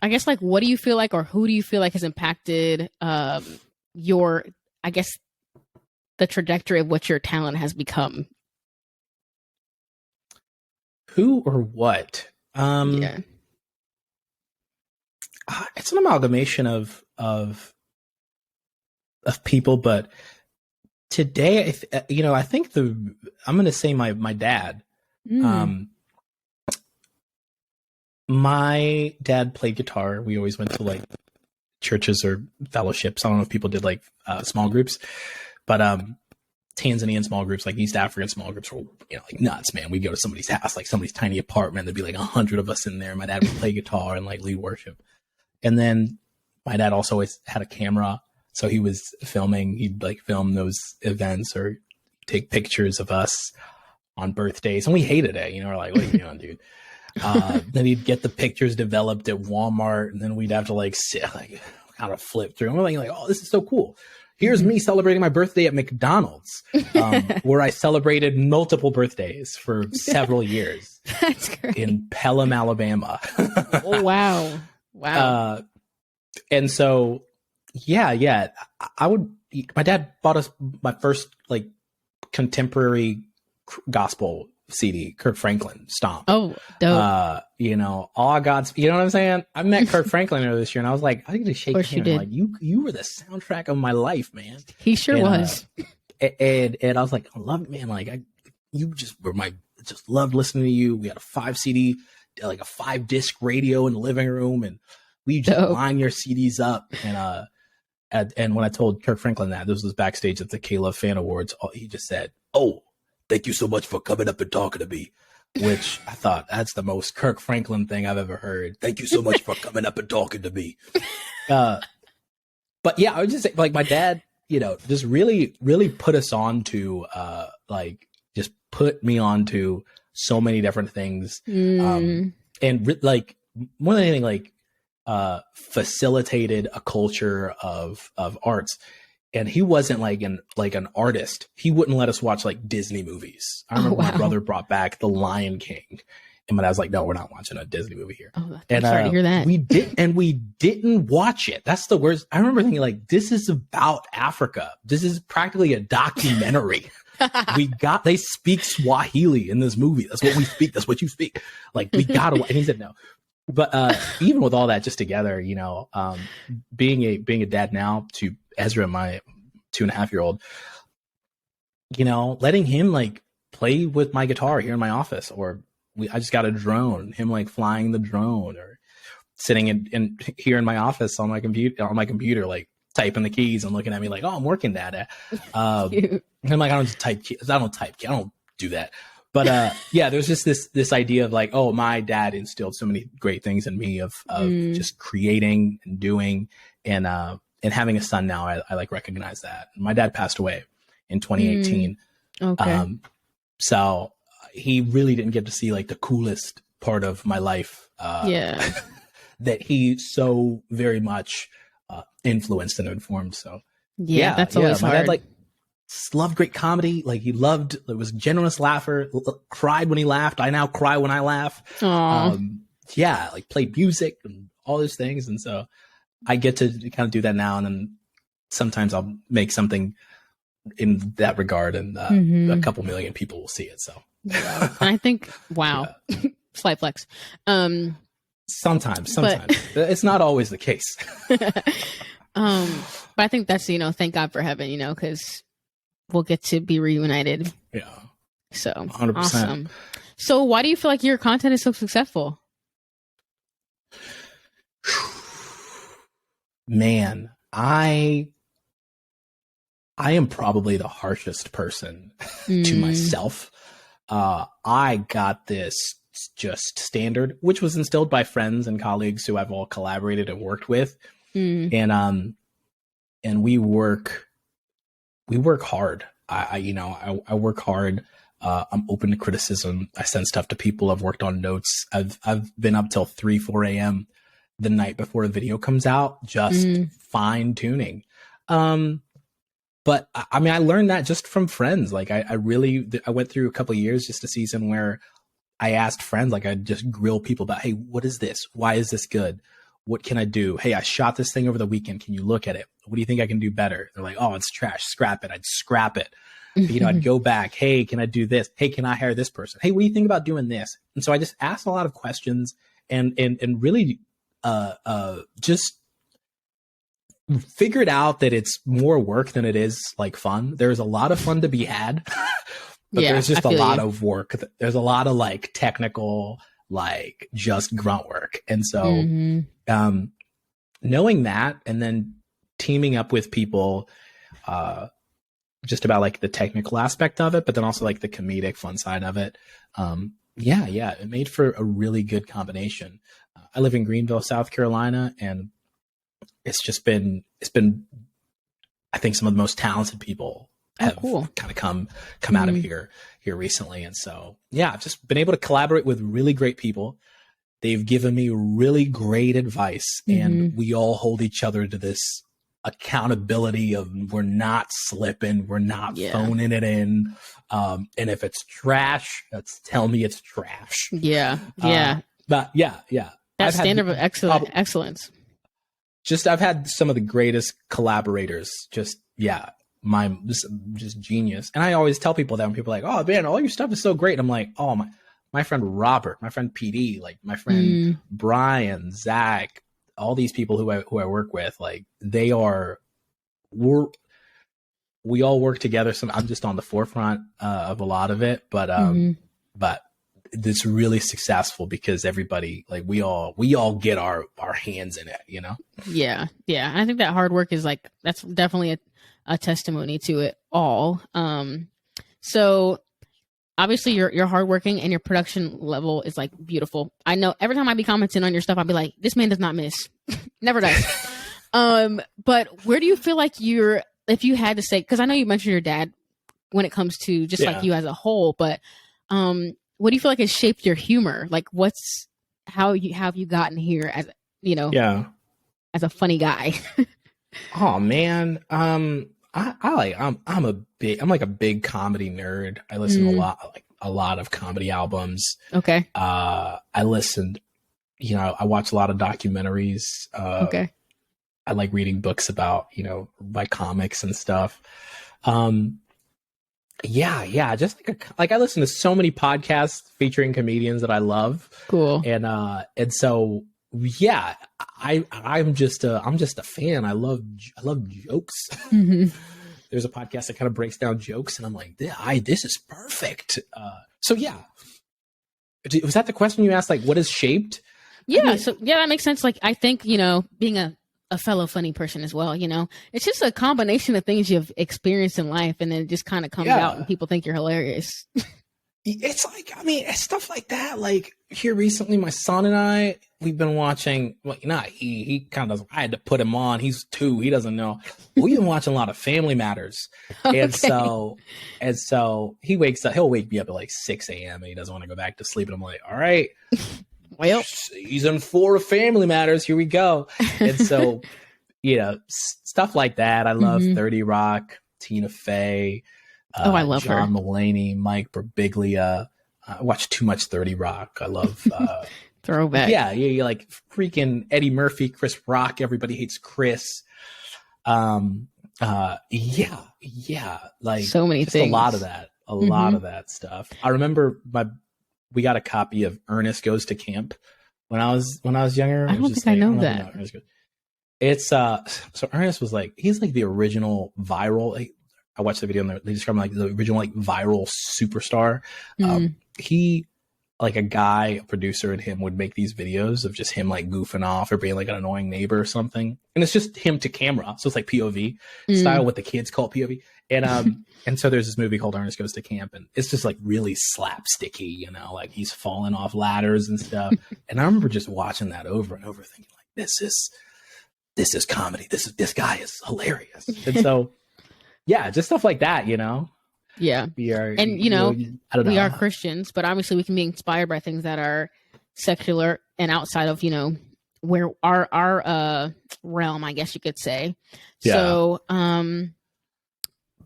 guess like, what do you feel like, or who do you feel like has impacted, your, I guess, the trajectory of what your talent has become? Who or what? It's an amalgamation of people, but today, I think I'm going to say my dad. My dad played guitar. We always went to like churches or fellowships. I don't know if people did like small groups, but Tanzanian small groups, like East African small groups were, like nuts, man. We'd go to somebody's house, like somebody's tiny apartment. There'd be like 100 of us in there. My dad would play guitar and like lead worship. And then my dad also always had a camera. So he was filming. He'd like film those events or take pictures of us on birthdays. And we hated it. We're like, what are you doing, dude? Then he'd get the pictures developed at Walmart, and then we'd have to like sit, like kind of flip through. And we're like, oh, this is so cool. Here's me celebrating my birthday at McDonald's, where I celebrated multiple birthdays for several years. That's great. In Pelham, Alabama. Oh, wow. Wow. And so, yeah, my dad bought us my first like contemporary gospel CD, Kirk Franklin, Stomp. Oh, dope. All God's, you know what I'm saying? I met Kirk Franklin earlier this year, and I was like, I need to shake his hand. Like, you were the soundtrack of my life, man. He sure was. And I was like, I love it, man. Like, you just were just loved listening to you. We had a 5 CD, like a 5-disc radio in the living room, and we just line your CDs up. And when I told Kirk Franklin that, this was backstage at the K-Love Fan Awards, he just said, "Oh, thank you so much for coming up and talking to me," which I thought, that's the most Kirk Franklin thing I've ever heard. Thank you so much for coming up and talking to me. But yeah, I would just say, like, my dad, just really, really put us on to, just put me on to so many different things. And like, more than anything, like, facilitated a culture of arts. And he wasn't like an artist. He wouldn't let us watch like Disney movies. I remember my brother brought back The Lion King, and I was like, "No, we're not watching a Disney movie here." Oh, I'm sorry to hear that. We didn't watch it. That's the worst. I remember thinking like, "This is about Africa. This is practically a documentary." They speak Swahili in this movie. That's what we speak. That's what you speak. Like, we gotta. And he said no. But even with all that just together, being a dad now to Ezra, my 2.5-year-old, letting him like play with my guitar here in my office, or I just got a drone, him like flying the drone, or sitting in here in my office on my computer, like typing the keys and looking at me like, "Oh, I'm working, Dad." I'm like, I don't type keys. I don't do that. But yeah, there's just this idea of like, oh, my dad instilled so many great things in me of just creating and doing, and having a son now, I like recognize that. My dad passed away in 2018. Okay. So he really didn't get to see like the coolest part of my life. That he so very much influenced and informed. So yeah, that's always my hard. dad loved great comedy. Like, he was a genuine laugher, cried when he laughed. I now cry when I laugh. Like played music and all those things. And so I get to kind of do that now. And then sometimes I'll make something in that regard, and a couple million people will see it. So and I think, wow, slight flex. Sometimes it's not always the case. But I think that's, thank God for heaven, because we'll get to be reunited. Yeah. So 100%. Awesome. So why do you feel like your content is so successful? Man, I am probably the harshest person to myself. I got this just standard, which was instilled by friends and colleagues who I've all collaborated and worked with. And we work hard. I work hard. I'm open to criticism. I send stuff to people. I've worked on notes. I've been up till 4 a.m. the night before a video comes out, just fine tuning. But I mean, I learned that just from friends. Like, I went through a couple of years, just a season where I asked friends, like, I'd just grill people about, hey, what is this? Why is this good? What can I do? Hey, I shot this thing over the weekend. Can you look at it? What do you think I can do better? They're like, oh, it's trash. Scrap it. I'd scrap it. I'd go back. Hey, can I do this? Hey, can I hire this person? Hey, what do you think about doing this? And so I just asked a lot of questions and really just figured out that it's more work than it is like fun. There's a lot of fun to be had, but there's just a lot of work. There's a lot of like technical, like just grunt work. And so, knowing that and then teaming up with people, just about like the technical aspect of it, but then also like the comedic fun side of it. It made for a really good combination. I live in Greenville, South Carolina, and it's been, I think some of the most talented people have kind of come out of here recently. And so, I've just been able to collaborate with really great people. They've given me really great advice, and we all hold each other to this accountability of we're not slipping, we're not phoning it in. And if it's trash, tell me it's trash. But that standard of excellence. I've had some of the greatest collaborators. Just genius. And I always tell people that when people are like, "Oh man, all your stuff is so great." I'm like, "Oh my friend Robert, my friend PD, like my friend Brian, Zach, all these people who I work with, like we all work together. I'm just on the forefront of a lot of it, but it's really successful because everybody, like we all get our hands in it, you know? Yeah. I think that hard work is like, that's definitely a testimony to it all. So obviously you're hardworking and your production level is like beautiful. I know every time I be commenting on your stuff, I'll be like, this man does not miss. Never does. But where do you feel like if you had to say, because I know you mentioned your dad when it comes to just like you as a whole, but what do you feel like has shaped your humor? Like how have you gotten here as, as a funny guy? Oh man. I'm like a big comedy nerd. I listen to a lot of comedy albums. Okay. I listened, I watch a lot of documentaries. Okay. I like reading books about, by comics and stuff. Just like I listen to so many podcasts featuring comedians that I love. Cool. And so I'm just a fan. I love jokes. There's a podcast that kind of breaks down jokes, and I'm like, this is perfect. Was that the question you asked? Like, what has shaped? Yeah. That makes sense. Like, I think, being a fellow funny person as well, it's just a combination of things you've experienced in life, and then it just kind of comes out and people think you're hilarious. It's like, it's stuff like that. Like here recently, my son and I, we've been watching, he kind of, I had to put him on. He's 2. He doesn't know. We've been watching a lot of Family Matters. Okay. And so he'll wake me up at like 6 a.m. and he doesn't want to go back to sleep. And I'm like, all right, well, season 4 of Family Matters. Here we go. And so, stuff like that. I love 30 Rock, Tina Fey. I love John her. Mulaney, Mike Birbiglia. I watch too much 30 Rock. I love throwback. Yeah, like freaking Eddie Murphy, Chris Rock. Everybody hates Chris. Like so many just things. A lot of that. A lot of that stuff. I remember we got a copy of Ernest Goes to Camp when I was younger. I don't think I know that. It's so Ernest was like, he's like the original viral. I watched the video and they describe him like the original like viral superstar. He, like a guy, a producer, and him would make these videos of just him like goofing off or being like an annoying neighbor or something. And it's just him to camera. So it's like POV style, what the kids call POV. And and so there's this movie called Ernest Goes to Camp, and it's just like really slapsticky, like he's falling off ladders and stuff. And I remember just watching that over and over thinking like, this is comedy. This guy is hilarious. And so just stuff like that, Yeah. We are, and I don't know. We are Christians, but obviously we can be inspired by things that are secular and outside of, where our realm, I guess you could say. Yeah. So,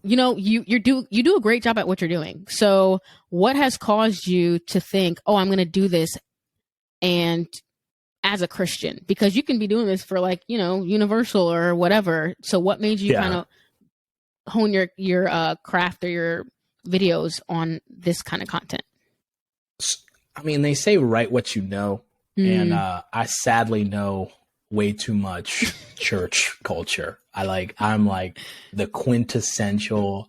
you do a great job at what you're doing. So what has caused you to think, oh, I'm going to do this and as a Christian, because you can be doing this for like, Universal or whatever. So what made you kind of hone your craft or your videos on this kind of content? I mean, they say write what you know, and I sadly know way too much church culture. I'm like the quintessential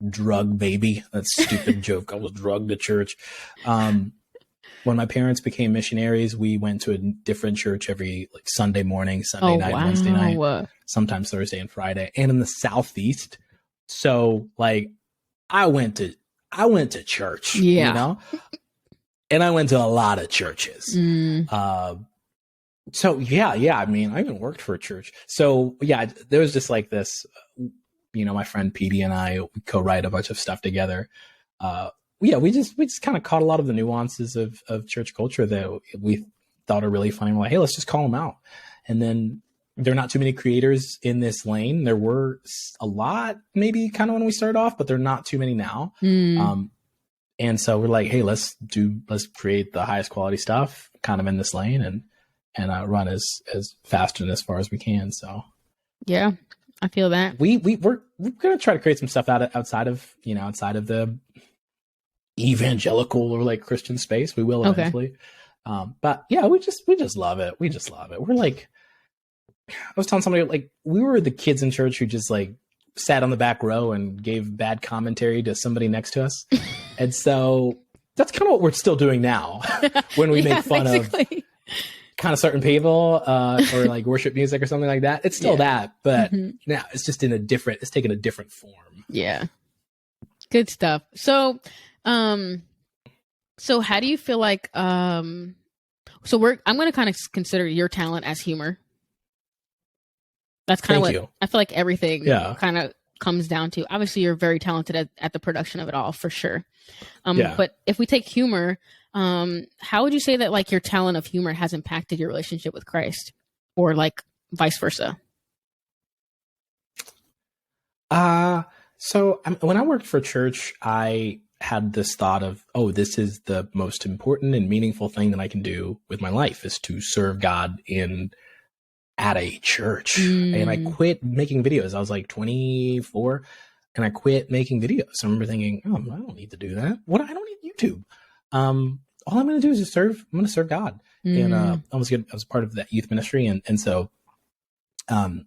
drug baby. That's a stupid joke. I was drugged to church. When my parents became missionaries, we went to a different church every like Sunday morning, Sunday night, Wednesday night, sometimes Thursday and Friday, and in the Southeast. So like I went to church, you know, and I went to a lot of churches. So yeah. I mean, I even worked for a church. So yeah, there was just like this, you know, my friend Petey and I co-write a bunch of stuff together. We just kind of caught a lot of the nuances of church culture that we thought are really funny. We're like, hey, let's just call them out. And then there are not too many creators in this lane. There were a lot, maybe kind of when we started off, but there are not too many now. And so we're like, hey, let's create the highest quality stuff kind of in this lane and run as fast and as far as we can. So yeah, I feel that we're going to try to create some stuff outside of the evangelical or like Christian space. We will eventually. But yeah, we just love it. We just love it. We're like, I was telling somebody, like, we were the kids in church who just like sat on the back row and gave bad commentary to somebody next to us. And so that's kind of what we're still doing now when we make fun of kind of certain people or like worship music or something like that. It's still that, but now it's just it's taking a different form. Yeah. Good stuff. So how do you feel like, I'm going to kind of consider your talent as humor. That's kind of what I feel like everything kind of comes down to. Obviously you're very talented at the production of it all for sure. But if we take humor, how would you say that like your talent of humor has impacted your relationship with Christ or like vice versa? So when I worked for church, I had this thought of, oh, this is the most important and meaningful thing that I can do with my life is to serve God at a church. And I quit making videos. I was like 24 and I quit making videos. I remember thinking, oh, I don't need to do that. I don't need YouTube. All I'm going to do is just I'm going to serve God. And I was part of that youth ministry. And so I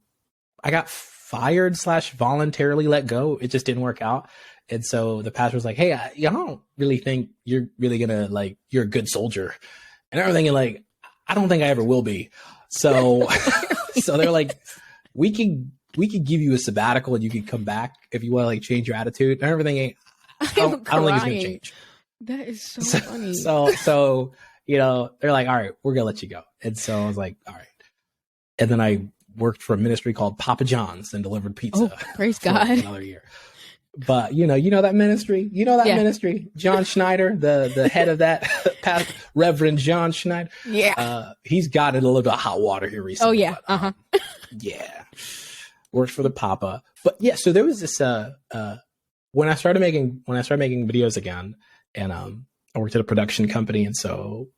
got fired / voluntarily let go. It just didn't work out. And so the pastor was like, hey, I don't really think you're really going to like, you're a good soldier. And I was thinking like, I don't think I ever will be. So, so they're like, we could give you a sabbatical and you can come back if you want to like change your attitude. And everything. I don't think it's going to change. That is so funny. So, you know, they're like, all right, we're going to let you go. And so I was like, all right. And then I worked for a ministry called Papa John's and delivered pizza. Oh, praise God. Another year. But you know that ministry, ministry, John Schneider, the head of that, Reverend John Schneider. Yeah. He's got it a little bit of hot water here recently. Oh yeah. But, yeah. Worked for the Papa. But yeah, so there was this, when I started making videos again and, I worked at a production company. And so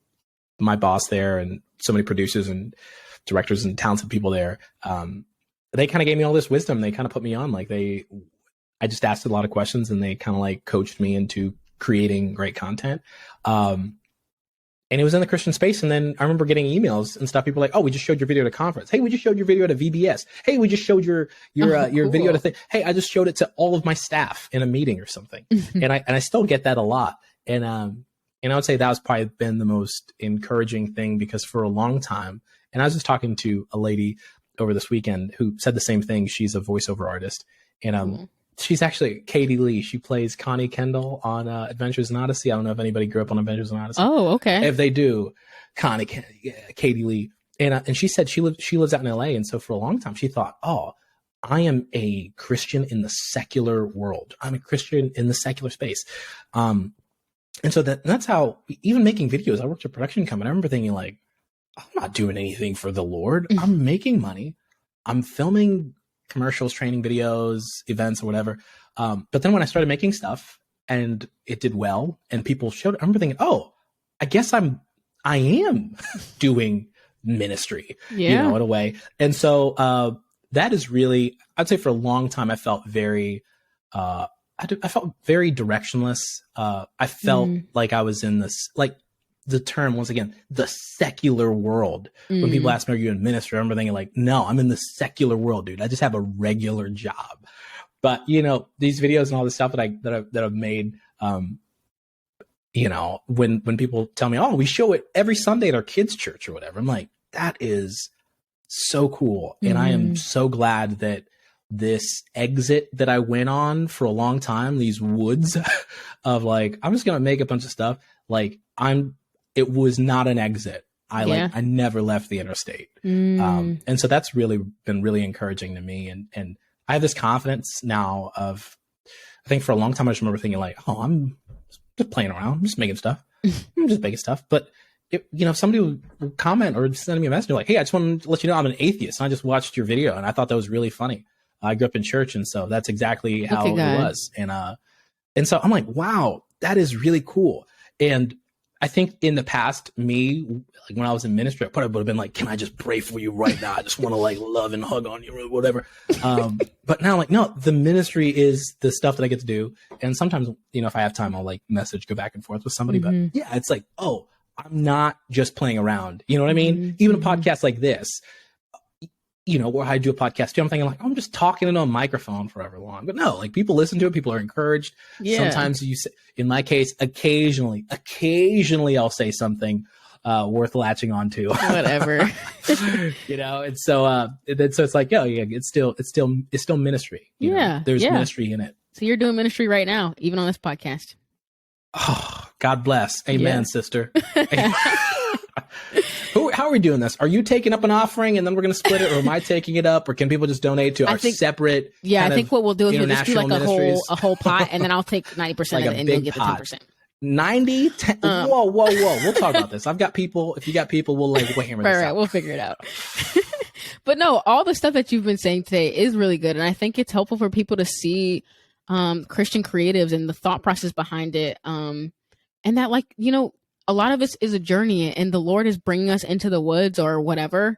my boss there and so many producers and directors and talented people there, they kind of gave me all this wisdom. They kind of put me on, like I just asked a lot of questions and they kind of like coached me into creating great content. And it was in the Christian space. And then I remember getting emails and stuff. People like, oh, we just showed your video at a conference. Hey, we just showed your video at a VBS. Hey, we just showed your cool. video at a thing. Hey, I just showed it to all of my staff in a meeting or something. And I still get that a lot. And I would say that was probably been the most encouraging thing because for a long time, and I was just talking to a lady over this weekend who said the same thing. She's a voiceover artist and, she's actually Katie Lee. She plays Connie Kendall on Adventures in Odyssey. I don't know if anybody grew up on Adventures in Odyssey. Oh, okay. If they do, Katie Lee. And she said she lives out in LA. And so for a long time, she thought, oh, I am a Christian in the secular world. I'm a Christian in the secular space. And so that's how, even making videos, I worked at a production company. I remember thinking like, I'm not doing anything for the Lord. I'm making money. I'm filming commercials, training videos, events or whatever. But then when I started making stuff and it did well and people showed, I remember thinking, oh, I guess I am doing ministry, you know, in a way. And so that is really, I'd say for a long time, I felt very, I felt very directionless. I felt like I was in this, like the term once again, the secular world. When people ask me, are you in ministry? I remember thinking like, no, I'm in the secular world, dude. I just have a regular job. But you know, these videos and all this stuff that I've made, you know, when people tell me, oh, we show it every Sunday at our kids' church or whatever, I'm like, that is so cool. And I am so glad that this exit that I went on for a long time, these woods of like, I'm just going to make a bunch of stuff. Like it was not an exit. I never left the interstate. And so that's really been really encouraging to me. And I have this confidence now of, I think for a long time, I just remember thinking like, oh, I'm just playing around. I'm just making stuff. I'm just making stuff. But you know, if somebody would comment or send me a message like, hey, I just want to let you know I'm an atheist. And I just watched your video and I thought that was really funny. I grew up in church. And so that's exactly how it was. And so I'm like, wow, that is really cool. And I think in the past, me, like when I was in ministry, I probably would have been like, can I just pray for you right now? I just want to like love and hug on you or whatever. But now like, no, the ministry is the stuff that I get to do. And sometimes, you know, if I have time, I'll like message, go back and forth with somebody. But yeah, it's like, oh, I'm not just playing around. You know what I mean? Even a podcast like this, you know, where I do a podcast too, I'm thinking like, I'm just talking into a microphone forever long. But no, like people listen to it. People are encouraged. Yeah. Sometimes you say, in my case, occasionally I'll say something worth latching onto. Whatever. You know, and so it's like, yeah, it's still ministry. You know? There's ministry in it. So you're doing ministry right now, even on this podcast. Oh, God bless. Amen, sister. How are we doing this? Are you taking up an offering and then we're going to split it, or am I taking it up, or can people just donate to our separate? Yeah, I think what we'll do is we'll just do like a whole pot, and then I'll take 90% like of it, and you'll get the 10%. 90, 10, whoa. We'll talk about this. I've got people. If you got people, we'll like hammer this out. We'll figure it out. But no, all the stuff that you've been saying today is really good, and I think it's helpful for people to see Christian creatives and the thought process behind it, and that, like, you know, a lot of this is a journey, and the Lord is bringing us into the woods or whatever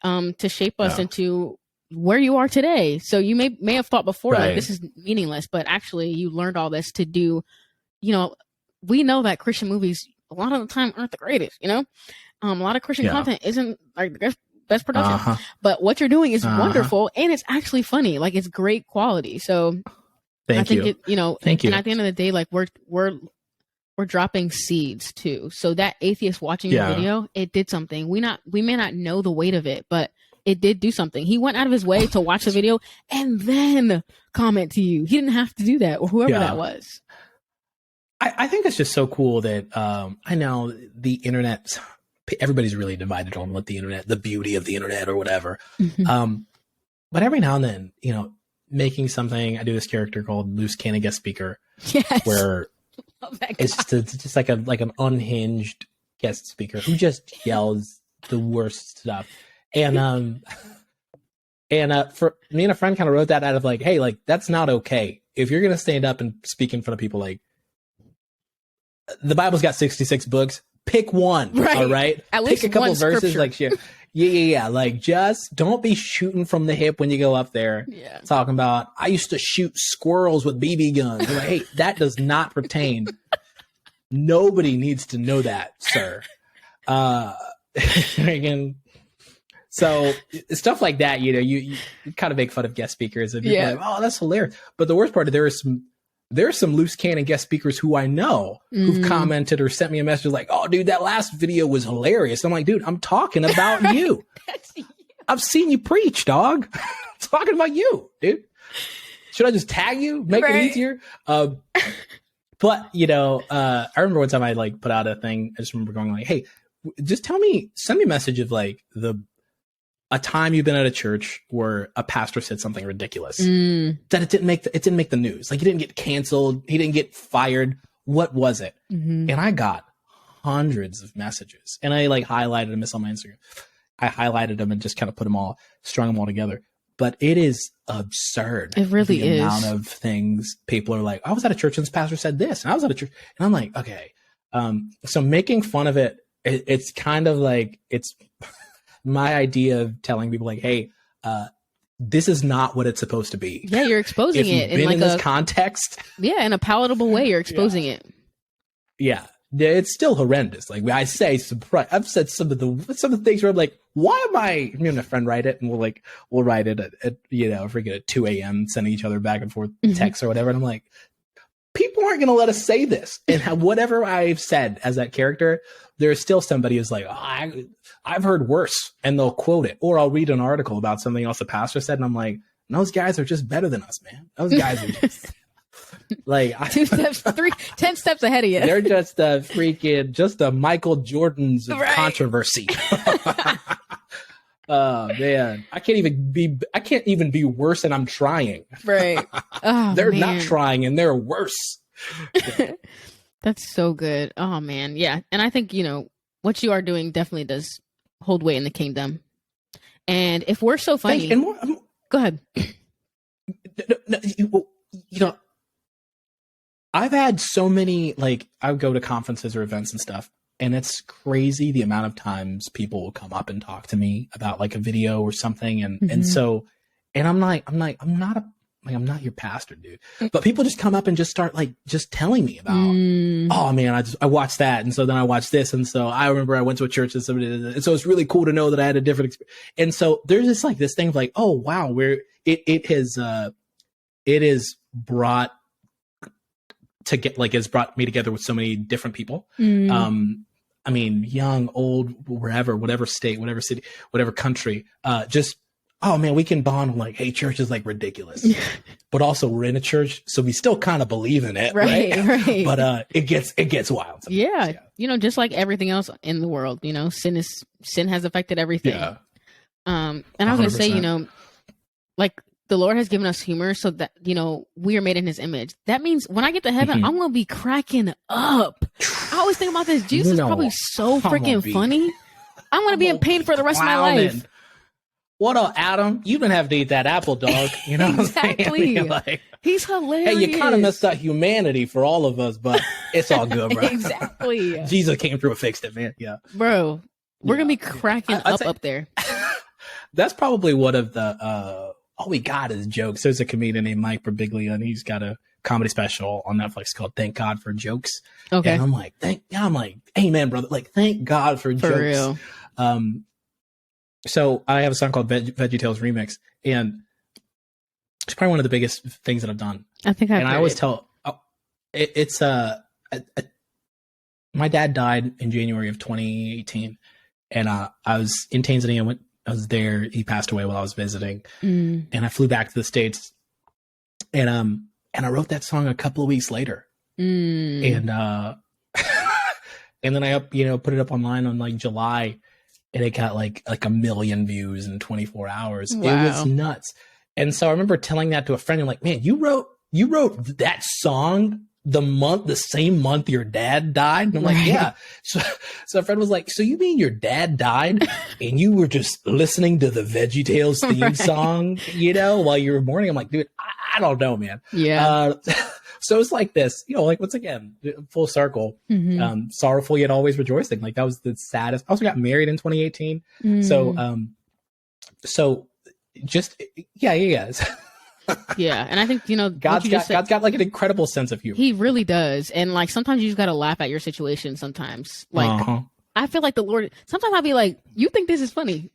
to shape us into where you are today. So you may have thought before, like, this is meaningless, but actually you learned all this to do, you know, we know that Christian movies a lot of the time aren't the greatest, you know, a lot of Christian content isn't like the best production, but what you're doing is wonderful, and it's actually funny. Like, it's great quality. So Thank you. Thank you. And at the end of the day, like, we're dropping seeds too. So that atheist watching your video, it did something. We may not know the weight of it, but it did do something. He went out of his way to watch the video and then comment to you. He didn't have to do that, or whoever that was. I think it's just so cool that I know the internet, everybody's really divided on what the beauty of the internet or whatever. But every now and then, you know, making something, I do this character called Loose Cannon Guest Speaker, where it's just like an unhinged guest speaker who just yells the worst stuff. And for me and a friend kind of wrote that out of like, hey, like, that's not okay. If you're going to stand up and speak in front of people, like, the Bible's got 66 books, pick one. All right. At least pick a couple one verses, scripture. like, share. Yeah. Like, just don't be shooting from the hip when you go up there. Talking about, I used to shoot squirrels with BB guns. Like, hey, that does not pertain. Nobody needs to know that, sir. Again, so stuff like that, you know, you kind of make fun of guest speakers and you're like, oh, that's hilarious. But the worst part, there's some loose cannon guest speakers who I know who've commented or sent me a message like, oh, dude, that last video was hilarious. I'm like, dude, I'm talking about you. I've seen you preach, dog. I'm talking about you, dude. Should I just tag you? Make it easier? But, you know, I remember one time I like put out a thing. I just remember going like, hey, just send me a message of like a time you've been at a church where a pastor said something ridiculous that it didn't make the news. Like, he didn't get canceled. He didn't get fired. What was it? And I got hundreds of messages, and I like highlighted them on my Instagram. I highlighted them and just kind of strung them all together. But it is absurd. It really the amount of things people are like, I was at a church and this pastor said this, and I was at a church, and I'm like, okay. So making fun of it's kind of like, it's my idea of telling people like, hey, this is not what it's supposed to be. Yeah, you're exposing it in like this context. Yeah, in a palatable way, you're exposing it. Yeah, it's still horrendous. Like I say, I've said some of the things where I'm like, why am I? Me and a friend write it, and we'll write it at freaking at 2 a.m. sending each other back and forth texts or whatever. And I'm like, people aren't going to let us say this. And whatever I've said as that character, there's still somebody who's like, I've heard worse, and they'll quote it, or I'll read an article about something else the pastor said, and I'm like, those guys are just better than us, man. Those guys are just. Like 10 steps ahead of you. They're just a Michael Jordan's of controversy. Oh man, I can't even be worse, and I'm trying. Right. Oh, they're not trying, and they're worse. That's so good. Oh man, yeah. And I think what you are doing definitely does hold weight in the kingdom. And if we're so funny, go ahead. No, I've had so many, like, I would go to conferences or events and stuff, and it's crazy the amount of times people will come up and talk to me about like a video or something. And I'm not your pastor, dude. But people just come up and just start just telling me about, oh man, I watched that. And so then I watched this. And so I remember I went to a church and somebody did it. And so it's really cool to know that I had a different experience. And so there's just like this thing of like, oh wow, where it has brought to get it's brought me together with so many different people. I mean, young, old, wherever, whatever state, whatever city, whatever country, just, oh man, we can bond on like, hey, church is like ridiculous, but also we're in a church, so we still kind of believe in it. Right. But it gets wild. Yeah. Just like everything else in the world, sin has affected everything. Yeah. And I was going to say, like, the Lord has given us humor so that, we are made in his image. That means when I get to heaven, I'm going to be cracking up. I always think about this. Jesus is probably so freaking funny. I'm going to be in pain for the rest of my life. What up, Adam? You didn't have to eat that apple, dog. You know exactly. what I'm saying? He's hilarious. Hey, you kind of messed up humanity for all of us, but it's all good, bro. Exactly. Jesus came through and fixed it, man. Yeah. Bro, we're going to be cracking up there. That's probably one of the... all we got is jokes. There's a comedian named Mike Birbiglia, and he's got a comedy special on Netflix called "Thank God for Jokes." Okay, and I'm like, amen, brother. Like, thank God for jokes. Real. So I have a song called "VeggieTales Remix," and it's probably one of the biggest things that I've done. I think I always tell it's my dad died in January of 2018, and I was in Tanzania. I was there. He passed away while I was visiting, and I flew back to the States, and I wrote that song a couple of weeks later, and and then I put it up online on like July, and it got like 1 million views in 24 hours. Wow. It was nuts. And so I remember telling that to a friend, and like, man, you wrote that song the same month your dad died? And I'm like, yeah. So a friend was like, so you mean your dad died and you were just listening to the VeggieTales theme song, while you were mourning? I'm like, dude, I don't know, man. Yeah. So it's like this, like, once again, full circle, sorrowful yet always rejoicing. Like, that was the saddest. I also got married in 2018. So just, yeah. Yeah, and I think God's got like an incredible sense of humor. He really does, and like sometimes you just gotta laugh at your situation. Sometimes, like I feel like the Lord. Sometimes I'll be like, "You think this is funny?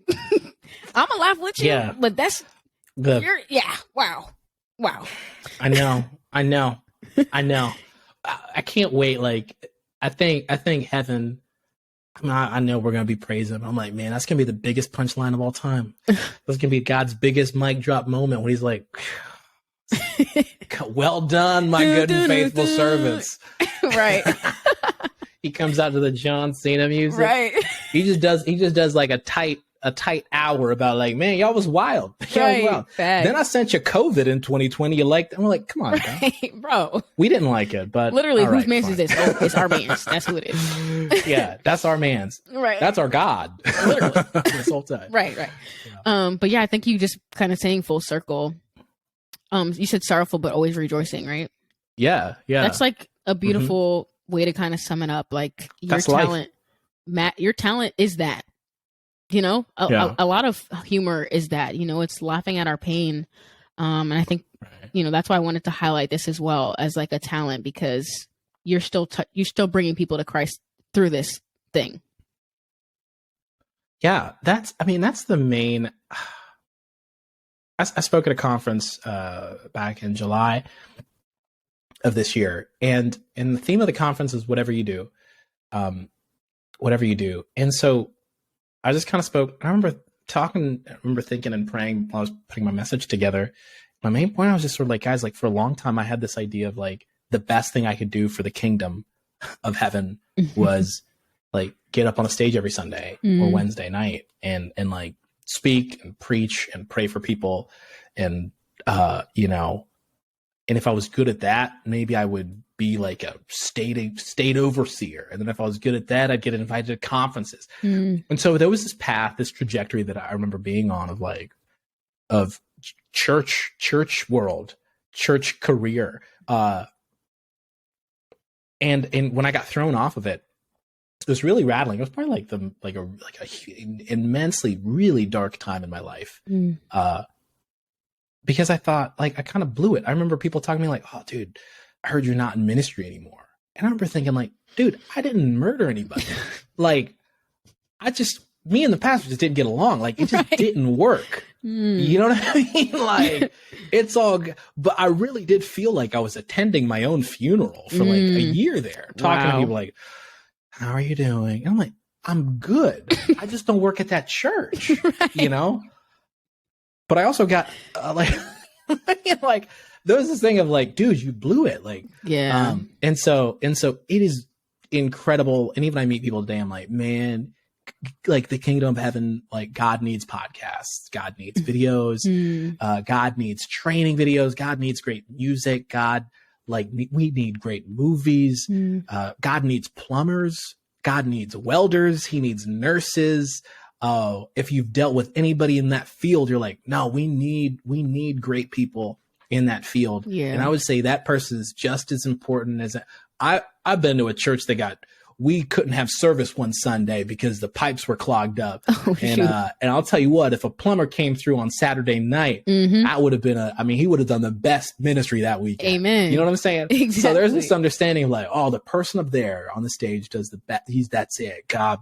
I'm gonna laugh with you." But that's wow. I know. I can't wait. Like, I think heaven. I know we're gonna be praising him. I'm like, man, that's gonna be the biggest punchline of all time. That's gonna be God's biggest mic drop moment when he's like, "Well done, my good and faithful servants." Right. He comes out to the John Cena music. Right. He just does like a tight hour about like, man, y'all was wild. Right. Was wild. Then I sent you COVID in 2020. You liked it? I'm like, come on, bro. We didn't like it, but literally, whose man's is this? Oh, it's our man's. That's who it is. Yeah, that's our man's. Right. That's our God. Literally. This whole time. Right. Yeah. But yeah, I think you just kind of saying full circle. You said sorrowful but always rejoicing, right? Yeah. That's like a beautiful way to kind of sum it up. Like your talent, Matt. Your talent is that. A lot of humor is that, it's laughing at our pain. And I think, that's why I wanted to highlight this as well as like a talent, because you're still bringing people to Christ through this thing. Yeah, that's the main. I spoke at a conference back in July of this year, and the theme of the conference is whatever you do. And so I just kind of spoke. I remember thinking and praying while I was putting my message together. My main point, I was just sort of like, guys, like for a long time, I had this idea of like the best thing I could do for the kingdom of heaven was like get up on a stage every Sunday or Wednesday night and like speak and preach and pray for people. And, and if I was good at that, maybe I would be like a state overseer. And then if I was good at that, I'd get invited to conferences. And so there was this path, this trajectory that I remember being on of church world, church career. And when I got thrown off of it, it was really rattling. It was probably like a immensely really dark time in my life. Because I thought like I kind of blew it. I remember people talking to me like, "Oh, dude, I heard you're not in ministry anymore." And I remember thinking like, "Dude, I didn't murder anybody. Like, me and the pastor just didn't get along. Like, it just didn't work." You know what I mean? Like, it's all. But I really did feel like I was attending my own funeral for like a year there, talking to people like, "How are you doing?" And I'm like, "I'm good. I just don't work at that church," you know. But I also got like there was this thing of like, dude, you blew it. Like, yeah. And so it is incredible. And even I meet people today, I'm like, man, like the kingdom of heaven, like God needs podcasts, God needs videos, God needs training videos, God needs great music, we need great movies, God needs plumbers, God needs welders, he needs nurses. If you've dealt with anybody in that field, you're like, no, we need great people in that field. Yeah. And I would say that person is just as important as I've been to a church that we couldn't have service one Sunday because the pipes were clogged up. And I'll tell you what, if a plumber came through on Saturday night, that would have been he would have done the best ministry that weekend. Amen. You know what I'm saying? Exactly. So there's this understanding of like, oh, the person up there on the stage does the best. That's it. God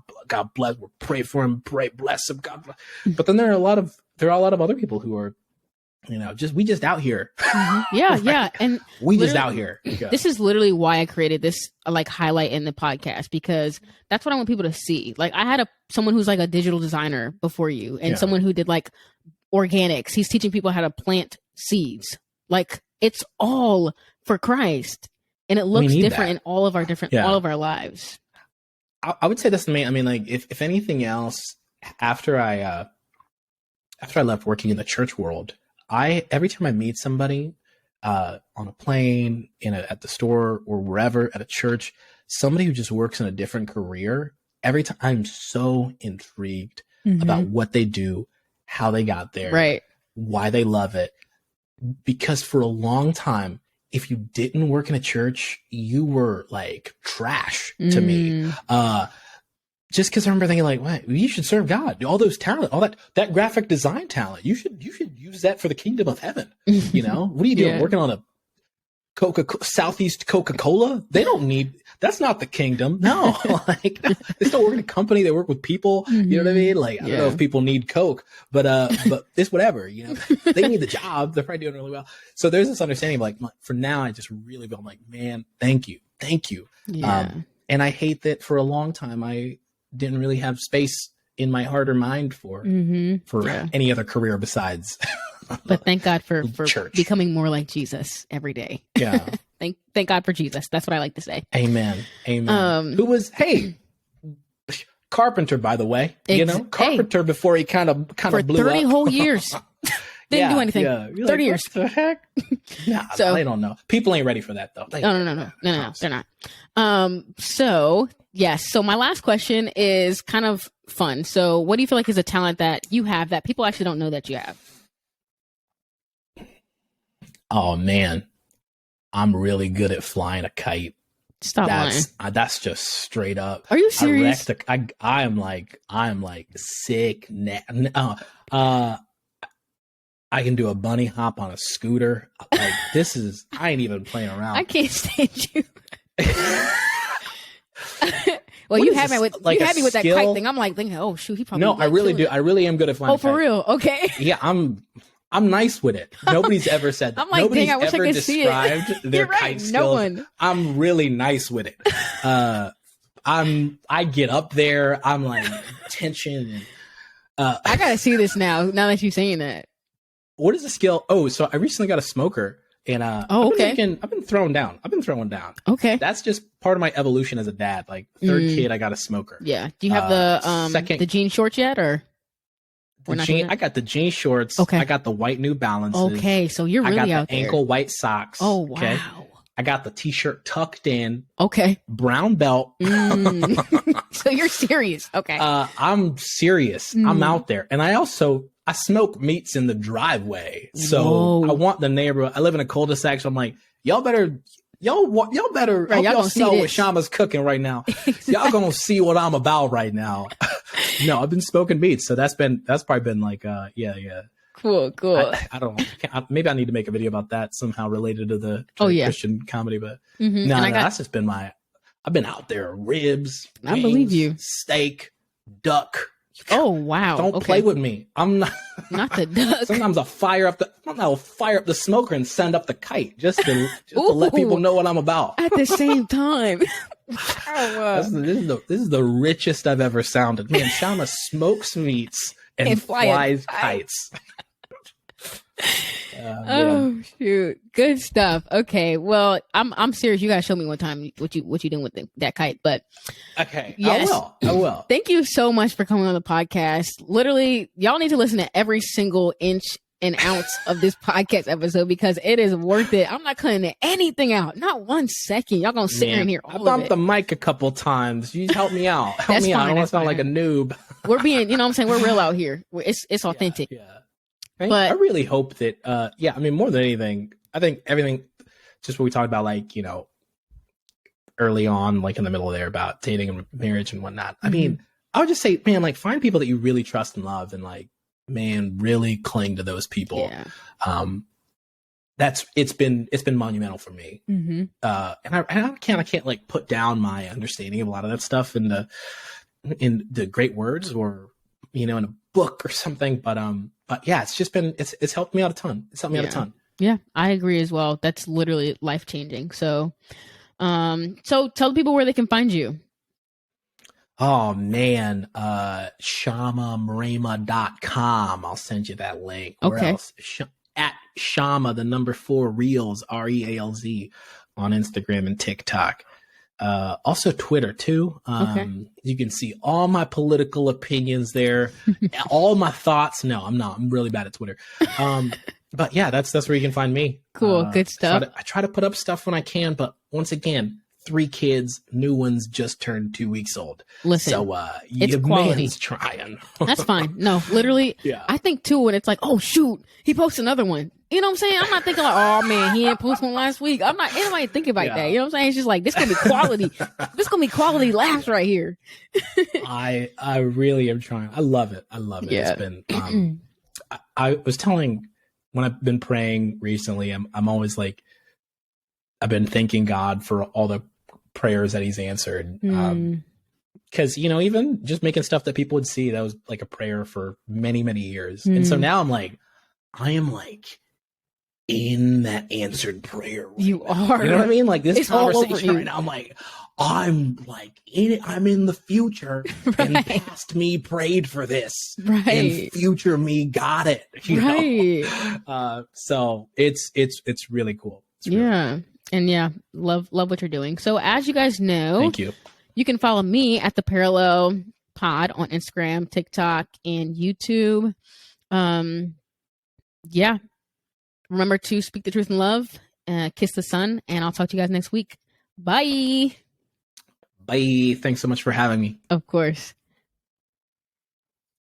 bless. We'll pray for him. Pray, bless him. God bless. But then there are a lot of other people who are, we just out here. Yeah. Yeah. And we just out here. This is literally why I created this like highlight in the podcast, because that's what I want people to see. Like I had someone who's like a digital designer before you and someone who did like organics. He's teaching people how to plant seeds. Like it's all for Christ, and it looks different in all of our lives. I would say that's the main, like if anything else, after I left working in the church world, every time I meet somebody on a plane, at the store or wherever, at a church, somebody who just works in a different career, every time I'm so intrigued about what they do, how they got there, why they love it. Because for a long time, if you didn't work in a church, you were like trash to me. Just because I remember thinking like, "What? You should serve God. All those talent, all that graphic design talent. You should use that for the kingdom of heaven." What are you doing? Working on a Southeast Coca-Cola? They don't need. That's not the kingdom. No, like they still work in a company. They work with people. You know what I mean? Like I don't know if people need Coke, but it's whatever. They need the job. They're probably doing really well. So there's this understanding of like, for now, I just really feel like, man, thank you. Yeah. And I hate that for a long time I didn't really have space in my heart or mind for any other career besides. But thank God for church. Becoming more like Jesus every day. Yeah. Thank God for Jesus. That's what I like to say. Amen. Who was, carpenter, by the way, carpenter before he kind of for blew 30 up. whole years. Didn't do anything. Yeah. 30 years. What the heck? Nah, so, they don't know. People ain't ready for that though. No, they're not. So yes. So my last question is kind of fun. So what do you feel like is a talent that you have that people actually don't know that you have? Oh man, I'm really good at flying a kite. Stop lying. That's just straight up. Are you serious? I am like sick. I can do a bunny hop on a scooter. Like I ain't even playing around. I can't stand you. Well, What you is had me this, with like you a had me with that skill? kite thing. I'm like thinking, oh shoot, he probably No, I really do. killing it. I really am good at flying. Oh, for real? Okay. Yeah, I'm nice with it. Nobody's ever said that. I'm like, Nobody's dang, I wish I ever could see it. described their You're right, kite no skills. one. I'm really nice with it. I get up there. I'm like tension. And, I gotta see this now that you're saying that. what is the skill? Oh, so I recently got a smoker, and okay. I've been throwing down. Okay. That's just part of my evolution as a dad. Like third kid, I got a smoker. Yeah. Do you have the jean shorts yet, or? I got the jean shorts. Okay. I got the white New Balances. Okay, so you're really I got out the there. ankle white socks. Oh wow. Okay? I got the t-shirt tucked in. Okay. Brown belt. So you're serious. Okay. I'm serious. I'm out there. And I smoke meats in the driveway. So Whoa. I want the neighborhood. I live in a cul-de-sac, so I'm like, y'all better Right, y'all gonna smell see what this. Shama's cooking right now. Y'all gonna see what I'm about right now. No, I've been smoking meats, so that's probably been like yeah. Cool. I don't know. Maybe I need to make a video about that somehow related to the Christian comedy, but Mm-hmm. no, that's just been I've been out there, ribs, I wings, believe you. steak, duck. Oh wow. Don't play with me. I'm not Not the duck. Sometimes I'll fire up the smoker and send up the kite just to let people know what I'm about. At the same time. This is the richest I've ever sounded. Man, Shama smokes meats and flies kites. Oh shoot, good stuff. Okay, well, I'm serious. You gotta show me one time what you doing with that kite. But okay, yes. I will. Thank you so much for coming on the podcast. Literally, y'all need to listen to every single inch and ounce of this podcast episode because it is worth it. I'm not cutting anything out, not 1 second. Y'all gonna sit here and hear all I of bumped it. the mic a couple times. You help me out. Help me out. I don't want to sound like a noob. We're being, you know what I'm saying? We're real out here. It's authentic. Yeah. But I really hope that, I mean, more than anything, I think everything, just what we talked about, like, early on, like in the middle there about dating and marriage and whatnot. I mean, I would just say, man, like find people that you really trust and love and like, man, really cling to those people. Yeah. It's been monumental for me. Mm-hmm. And I can't like put down my understanding of a lot of that stuff in the great words or, in a book or something. But yeah, it's just been, it's helped me out a ton. It's helped me out a ton. Yeah, I agree as well. That's literally life-changing. So tell the people where they can find you. Oh man, shamamrema.com. I'll send you that link. Where else? At Shama, the number 4 Reels, REALZ on Instagram and TikTok. Also Twitter too. You can see all my political opinions there, all my thoughts. No, I'm not. I'm really bad at Twitter. But yeah, that's where you can find me. Cool. Good stuff. I try to put up stuff when I can, but once again, 3 kids, new ones just turned 2 weeks old. Listen, so it's quality. man's trying. That's fine. No, literally. Yeah. I think too when it's like, oh shoot, he posted another one. You know what I'm saying? I'm not thinking like, oh man, he didn't post one last week. I'm not anybody thinking about that. You know what I'm saying? It's just like this gonna be quality. This gonna be quality laughs right here. I really am trying. I love it. Yeah. It's been. I was telling when I've been praying recently. I'm always like, I've been thanking God for all the prayers that He's answered. Because even just making stuff that people would see, that was like a prayer for many, many years. And so now I am like in that answered prayer. Right you now. are. You know what I mean? Like this it's conversation right now, I'm like in it. I'm in the future, and past me prayed for this, and future me got it. You know? So it's really cool. It's really cool. And yeah, love what you're doing. So as you guys know, thank you. You can follow me at the Parallel Pod on Instagram, TikTok, and YouTube. Yeah. Remember to speak the truth in love, kiss the sun, and I'll talk to you guys next week. Bye. Bye. Thanks so much for having me. Of course.